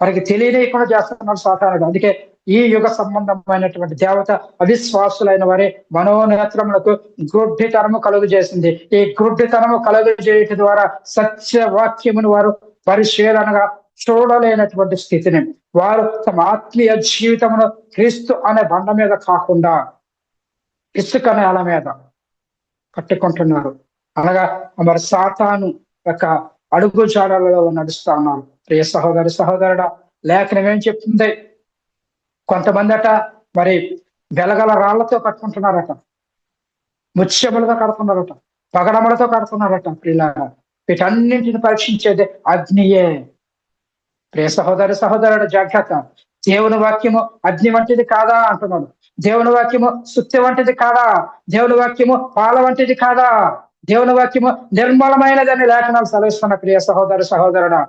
వారికి తెలియకుండా చేస్తున్నారు సాతానుడు. అందుకే ఈ యుగ సంబంధమైనటువంటి దేవత అవిశ్వాసులైన వారి మనోనేత్రములకు గ్రుడ్డితనము కలుగు చేసింది. ఈ గ్రుడ్డితనము కలుగు చేయటం ద్వారా సత్యవాక్యమును వారు పరిశీలనగా చూడలేనటువంటి స్థితిని వారు తమ ఆత్మీయ జీవితమును క్రీస్తు అనే బండ మీద కాకుండా ఇసుక నేల మీద కట్టుకుంటున్నారు. అనగా మరి సాతాను యొక్క అడుగు జాడలలో నడుస్తా ఉన్నారు. ప్రియ సహోదరి సహోదరుడా, లేఖనం ఏం చెప్తుంది? కొంతమంది అట మరి వెలగల రాళ్లతో కట్టుకుంటున్నారట, ముత్యములతో కడుతున్నారట, పగడములతో కడుతున్నారట. ప్రియులారా, వీటన్నింటిని పరీక్షించేది అగ్నియే. ప్రియ సహోదరి సహోదరుడు, జాగ్రత్త. దేవుని వాక్యము అగ్ని వంటిది కాదా అంటున్నాడు. దేవుని వాక్యము సుత్తి వంటిది కాదా? దేవుని వాక్యము పాల వంటిది కాదా? దేవుని వాక్యము నిర్మలమైనదని లేఖనాలు సెలవిస్తున్న ప్రియ సహోదరి సహోదరుడా.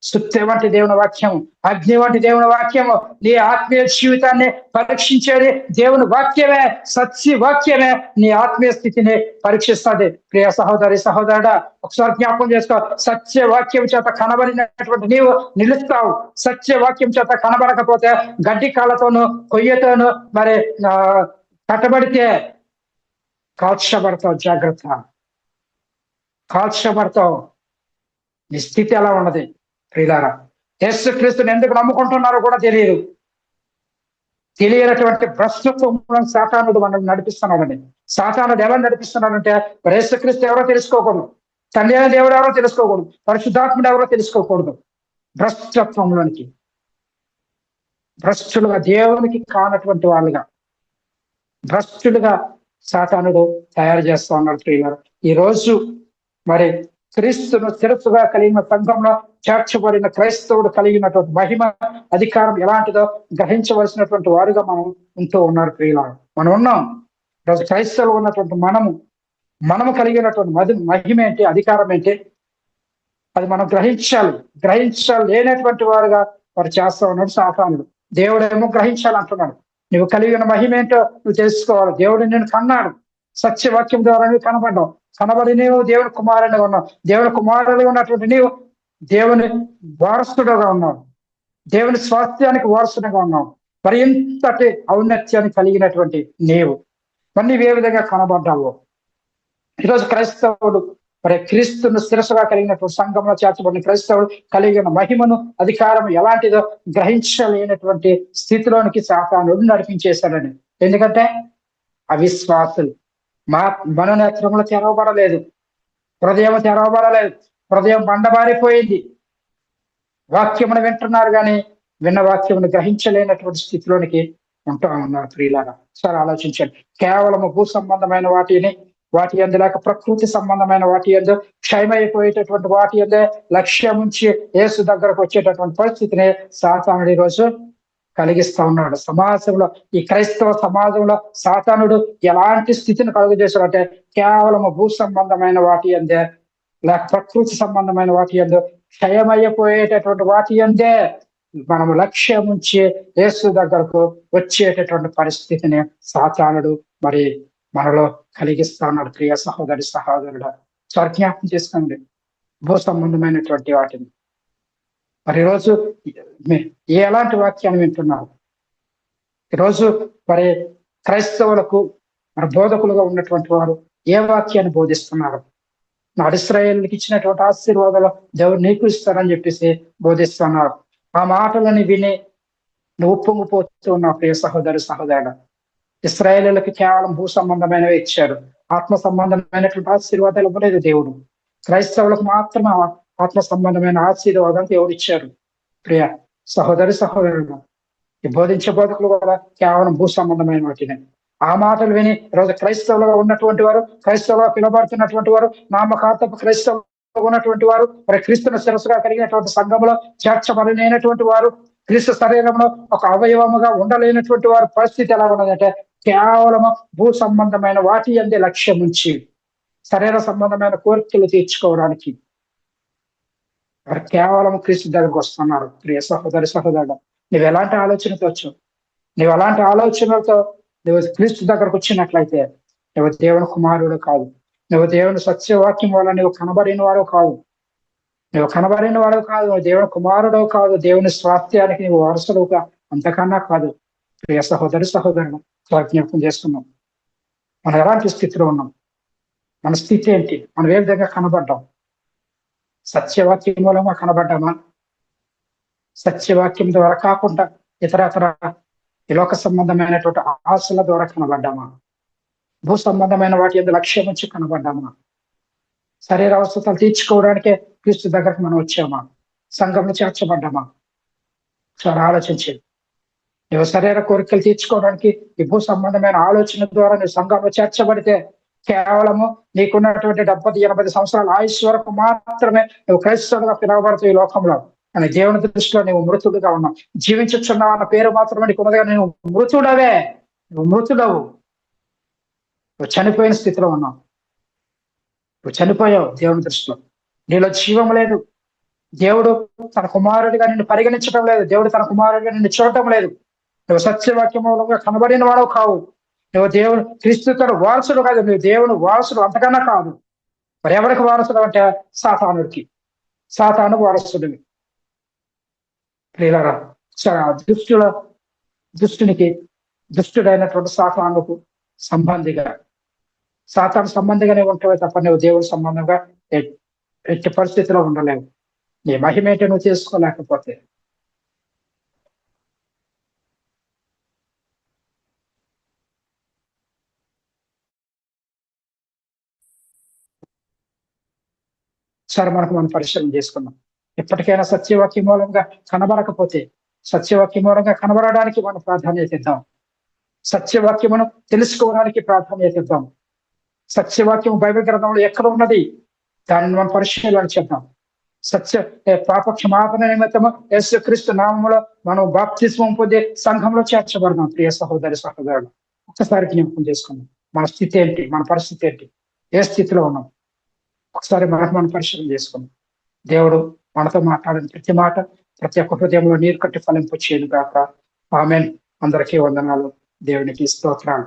సుత్తి వంటి దేవుని వాక్యము, అగ్ని వంటి దేవుని వాక్యము, నీ ఆత్మీయ జీవితాన్ని పరీక్షించేది దేవుని వాక్యమే. సత్య వాక్యమే నీ ఆత్మీయ స్థితిని పరీక్షిస్తుంది. ప్రియ సహోదరి సహోదరుడా, ఒకసారి జ్ఞాపకం చేసుకో. సత్య వాక్యం చేత కనబడినటువంటి నీవు నిలుస్తావు. సత్య వాక్యం చేత కనబడకపోతే గడ్డి కాళ్ళతోనూ కొయ్యతోనూ మరి కట్టబడితే కాల్చబడతావు. జాగ్రత్త, కాల్చబడతావు. నీ స్థితి ఎలా ఉన్నది? ప్రియులారా, యేసుక్రీస్తుని ఎందుకు నమ్ముకుంటున్నారో కూడా తెలియదు. తెలియనటువంటి భ్రష్టత్వం సాతానుడు మనల్ని నడిపిస్తున్నాడని. సాతానుడు ఎలా నడిపిస్తున్నాడంటే యేసుక్రీస్తు ఎవరో తెలుసుకోకూడదు, తండ్రి అయిన దేవుడు ఎవరో తెలుసుకోకూడదు, పరిశుద్ధాత్ముడు ఎవరో తెలుసుకోకూడదు. భ్రష్టత్వంలోనికి, భ్రష్టులుగా, దేవునికి కానటువంటి వాళ్ళుగా, భ్రష్టులుగా సాతానుడు తయారు చేస్తా ఉన్నాడు ప్రియులారా. ఈ రోజు మరి క్రీస్తును శిరస్సుగా కలిగిన సంఘంలో చేర్చబడిన క్రైస్తవుడు కలిగినటువంటి మహిమ, అధికారం ఎలాంటిదో గ్రహించవలసినటువంటి వారుగా మనం ఉంటూ ఉన్నారు ప్రియులారా. మనం ఉన్నాం. ఈరోజు క్రైస్తవులు ఉన్నటువంటి మనము కలిగినటువంటి మహిమ ఏంటి, అధికారం ఏంటి, అది మనం గ్రహించలేనటువంటి వారుగా వారు చేస్తా ఉన్నాడు సాతానుడు. దేవుడేమో గ్రహించాలంటున్నాడు. నువ్వు కలిగిన మహిమ ఏంటో నువ్వు తెలుసుకోవాలి. దేవుడు నిన్ను కన్నాడు, సత్యవాక్యం ద్వారా నువ్వు కనబడ్డావు. కనబడి నీవు దేవుని కుమారునిగా ఉన్నావు. దేవుని కుమారుడిగా ఉన్నటువంటి నీవు దేవుని వారసుడుగా ఉన్నావు, దేవుని స్వాస్థ్యానికి వారసునిగా ఉన్నావు. మరి ఇంతటి ఔన్నత్యాన్ని కలిగినటువంటి నీవు మరి నీవు ఏ విధంగా కనబడ్డావు? ఈరోజు క్రైస్తవుడు మరి క్రీస్తును శిరస్సుగా కలిగినటువంటి సంఘంలో చేర్చబడిన క్రైస్తవుడు కలిగిన మహిమను, అధికారం ఎలాంటిదో గ్రహించలేనటువంటి స్థితిలోనికి సాతానుడు నడిపించేశాడని. ఎందుకంటే అవిశ్వాసులు, మనోనేత్రములు తెరవబడలేదు, హృదయం తెరవబడలేదు, హృదయం బండబారిపోయింది. వాక్యమును వింటున్నారు కానీ విన్న వాక్యమును గ్రహించలేనటువంటి స్థితిలోనికి ఉంటూ ఉన్నారు ప్రియులారా. సరే ఆలోచించండి. కేవలము భూ సంబంధమైన వాటి యందు లేక ప్రకృతి సంబంధమైన వాటి యందు, క్షయమైపోయేటటువంటి వాటి యందే లక్ష్యం ఉంచి యేసు దగ్గరకు వచ్చేటటువంటి పరిస్థితిని సాతానుడు ఈరోజు కలిగిస్తా ఉన్నాడు సమాజంలో. ఈ క్రైస్తవ సమాజంలో సాతానుడు ఎలాంటి స్థితిని కలుగజేశాడు అంటే కేవలము భూ సంబంధమైన వాటి యందే లేక ప్రకృతి సంబంధమైన వాటి యందు, క్షయమయ్యపోయేటటువంటి వాటి యందే మనము లక్ష్యం ఉంచి యేసు దగ్గరకు వచ్చేటటువంటి పరిస్థితిని సాతానుడు మరి మనలో కలిగిస్తా ఉన్నాడు. ప్రియ సహోదరుడు, జ్ఞాపకం చేసుకోండి భూ సంబంధమైనటువంటి వాటిని. మరి ఈరోజు ఎలాంటి వాక్యాన్ని వింటున్నారు? ఈరోజు మరి క్రైస్తవులకు మరి బోధకులుగా ఉన్నటువంటి వారు ఏ వాక్యాన్ని బోధిస్తున్నారు? నాడు ఇశ్రాయేలుకి ఇచ్చినటువంటి ఆశీర్వాదాలు దేవుడు నీకు ఇస్తారని చెప్పేసి బోధిస్తున్నారు. ఆ మాటలని విని నువ్వు ఉప్పొంగిపోతూ ఉన్నావు ప్రియ సహోదరుడు. ఇశ్రాయేలులకు కేవలం భూ సంబంధమైనవి ఇచ్చాడు, ఆత్మ సంబంధమైనటువంటి ఆశీర్వాదాలు ఇవ్వలేదు దేవుడు. క్రైస్తవులకు మాత్రమే ఆత్మ సంబంధమైన ఆశీర్వాదం దేవుడు ఇచ్చారు. ప్రియ సహోదరుడు, ఈ బోధించే బోధకులు కూడా కేవలం భూ సంబంధమైన వాటిని. ఆ మాటలు విని ఈరోజు క్రైస్తవులుగా ఉన్నటువంటి వారు, క్రైస్తవులుగా పిలువబడుతున్నటువంటి వారు, నామకార్థపు క్రైస్తవులుగా ఉన్నటువంటి వారు, మరి క్రీస్తును శిరస్సుగా కలిగినటువంటి సంఘంలో చేర్చబడలేనటువంటి వారు, క్రీస్తు శరీరంలో ఒక అవయవముగా ఉండలేనటువంటి వారి పరిస్థితి ఎలా ఉన్నదంటే కేవలము భూ సంబంధమైన వాటి యందే లక్ష్యం ఉంచి శరీర సంబంధమైన కోరికలు తీర్చుకోవడానికి వారు కేవలం క్రీస్తు దగ్గరకు వస్తున్నారు. ప్రియ సహోదరుడు, నువ్వు ఎలాంటి ఆలోచనతో వచ్చావు? నువ్వు అలాంటి ఆలోచనలతో నువ్వు క్రీస్తు దగ్గరకు వచ్చినట్లయితే నువ్వు దేవుని కుమారుడు కాదు, నువ్వు దేవుని సత్యవాక్యం వల్ల నువ్వు కనబడిన వాడు కాదు, నువ్వు దేవుని కుమారుడు కాదు, దేవుని స్వాస్థ్యానికి నువ్వు వారసుడుగా అంతకన్నా కాదు. ప్రియ సహోదరుడు జ్ఞాపకం చేసుకున్నాం. మనం ఎలాంటి స్థితిలో ఉన్నాం? మన స్థితి ఏంటి? మనం ఏ విధంగా కనబడ్డాం? సత్యవాక్యం మూలంగా కనబడ్డామా? సత్యవాక్యం ద్వారా కాకుండా ఇతర ఈ లోక సంబంధమైనటువంటి ఆశల ద్వారా కనబడ్డామా? భూ సంబంధమైన వాటి యందు లక్ష్యం వచ్చి కనబడ్డామా? శరీర అవసరాలు తీర్చుకోవడానికే క్రీస్తు దగ్గరకు మనం వచ్చామా? సంఘంలో చేర్చబడ్డామా? చాలా ఆలోచించి నువ్వు శరీర కోరికలు తీర్చుకోవడానికి ఈ భూ సంబంధమైన ఆలోచన ద్వారా నువ్వు సంఘంలో చేర్చబడితే కేవలము నీకున్నటువంటి 70-80 సంవత్సరాల ఆయుష్ వరకు మాత్రమే నువ్వు క్రైస్తవులుగా పిలువబడుతావు ఈ లోకంలో. కానీ దేవుని దృష్టిలో నువ్వు మృతుడుగా ఉన్నావు. జీవించుచున్నావు అన్న పేరు మాత్రమే నీకు ఉన్నదిగా నువ్వు మృతుడవే. నువ్వు మృతుడవు, నువ్వు చనిపోయిన స్థితిలో ఉన్నావు. నువ్వు చనిపోయావు దేవుని దృష్టిలో. నీలో జీవం లేదు. దేవుడు తన కుమారుడిగా నిన్ను పరిగణించడం లేదు. దేవుడు తన కుమారుడిగా నిన్ను చూడటం లేదు. నువ్వు సత్యవాక్యం మూలంగా కనబడిన వాడవు కావు. నువ్వు దేవుడు క్రీస్తుతో వారసుడు కాదు, నువ్వు దేవుని వారసుడు అంతకన్నా కాదు. మరి ఎవరికి వారసుడు అంటే సాతానుడికి. సాతాను వారసుడివి. ప్రియులారా, దుష్టుడైనటువంటి సాతానుకు సంబంధిగా, సాతాను సంబంధిగానే ఉంటావే తప్ప నువ్వు దేవుడి సంబంధంగా ఎట్టి పరిస్థితిలో ఉండలేవు. నీ మహిమ ఏంటో నువ్వు చేసుకోలేకపోతే ఒకసారి మనం పరిశీలన చేసుకుందాం. ఎప్పటికైనా సత్యవాక్య మూలంగా కనబడకపోతే సత్యవాక్య మూలంగా కనబడడానికి మనం ప్రాధాన్యత ఇద్దాం. సత్యవాక్యమును తెలుసుకోవడానికి ప్రాధాన్యత ఇద్దాం. సత్యవాక్యం బైబిల్ గ్రంథంలో ఎక్కడ ఉన్నది దాన్ని మనం పరిశీలన చేద్దాం. పాప క్షమాపణ నిమిత్తము యేసుక్రీస్తు నామములో మనం బాప్తిస్మం పొందే సంఘంలో చేర్చబడదాం. ప్రియ సహోదరి సహోదరులు, ఒకసారి జ్ఞాపకం చేసుకుందాం. మన స్థితి ఏంటి, మన పరిస్థితి ఏంటి, ఏ స్థితిలో ఉన్నాం ఒకసారి మనం పరిశీలన చేసుకుందాం. దేవుడు మనతో మాట్లాడిన ప్రతి మాట ప్రతి ఒక్క హృదయంలో నీరు కట్టి ఫలింపు చేయను గాక. ఆమేన్. అందరికీ వందనాలు. దేవునికి స్తోత్రాలు.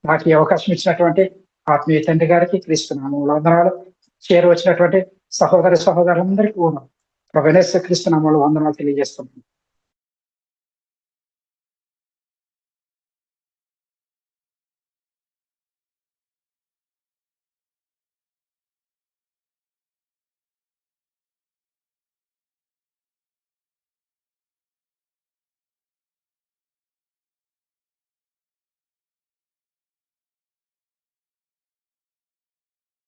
నాకు ఈ అవకాశం ఇచ్చినటువంటి ఆత్మీయ తండ్రి గారికి క్రీస్తు నామములో వందనాలు. చేరువచ్చినటువంటి సహోదరులందరికీ కూడా ప్రభువైన యేసు క్రీస్తు నామములో వందనాలు తెలియజేస్తున్నాను.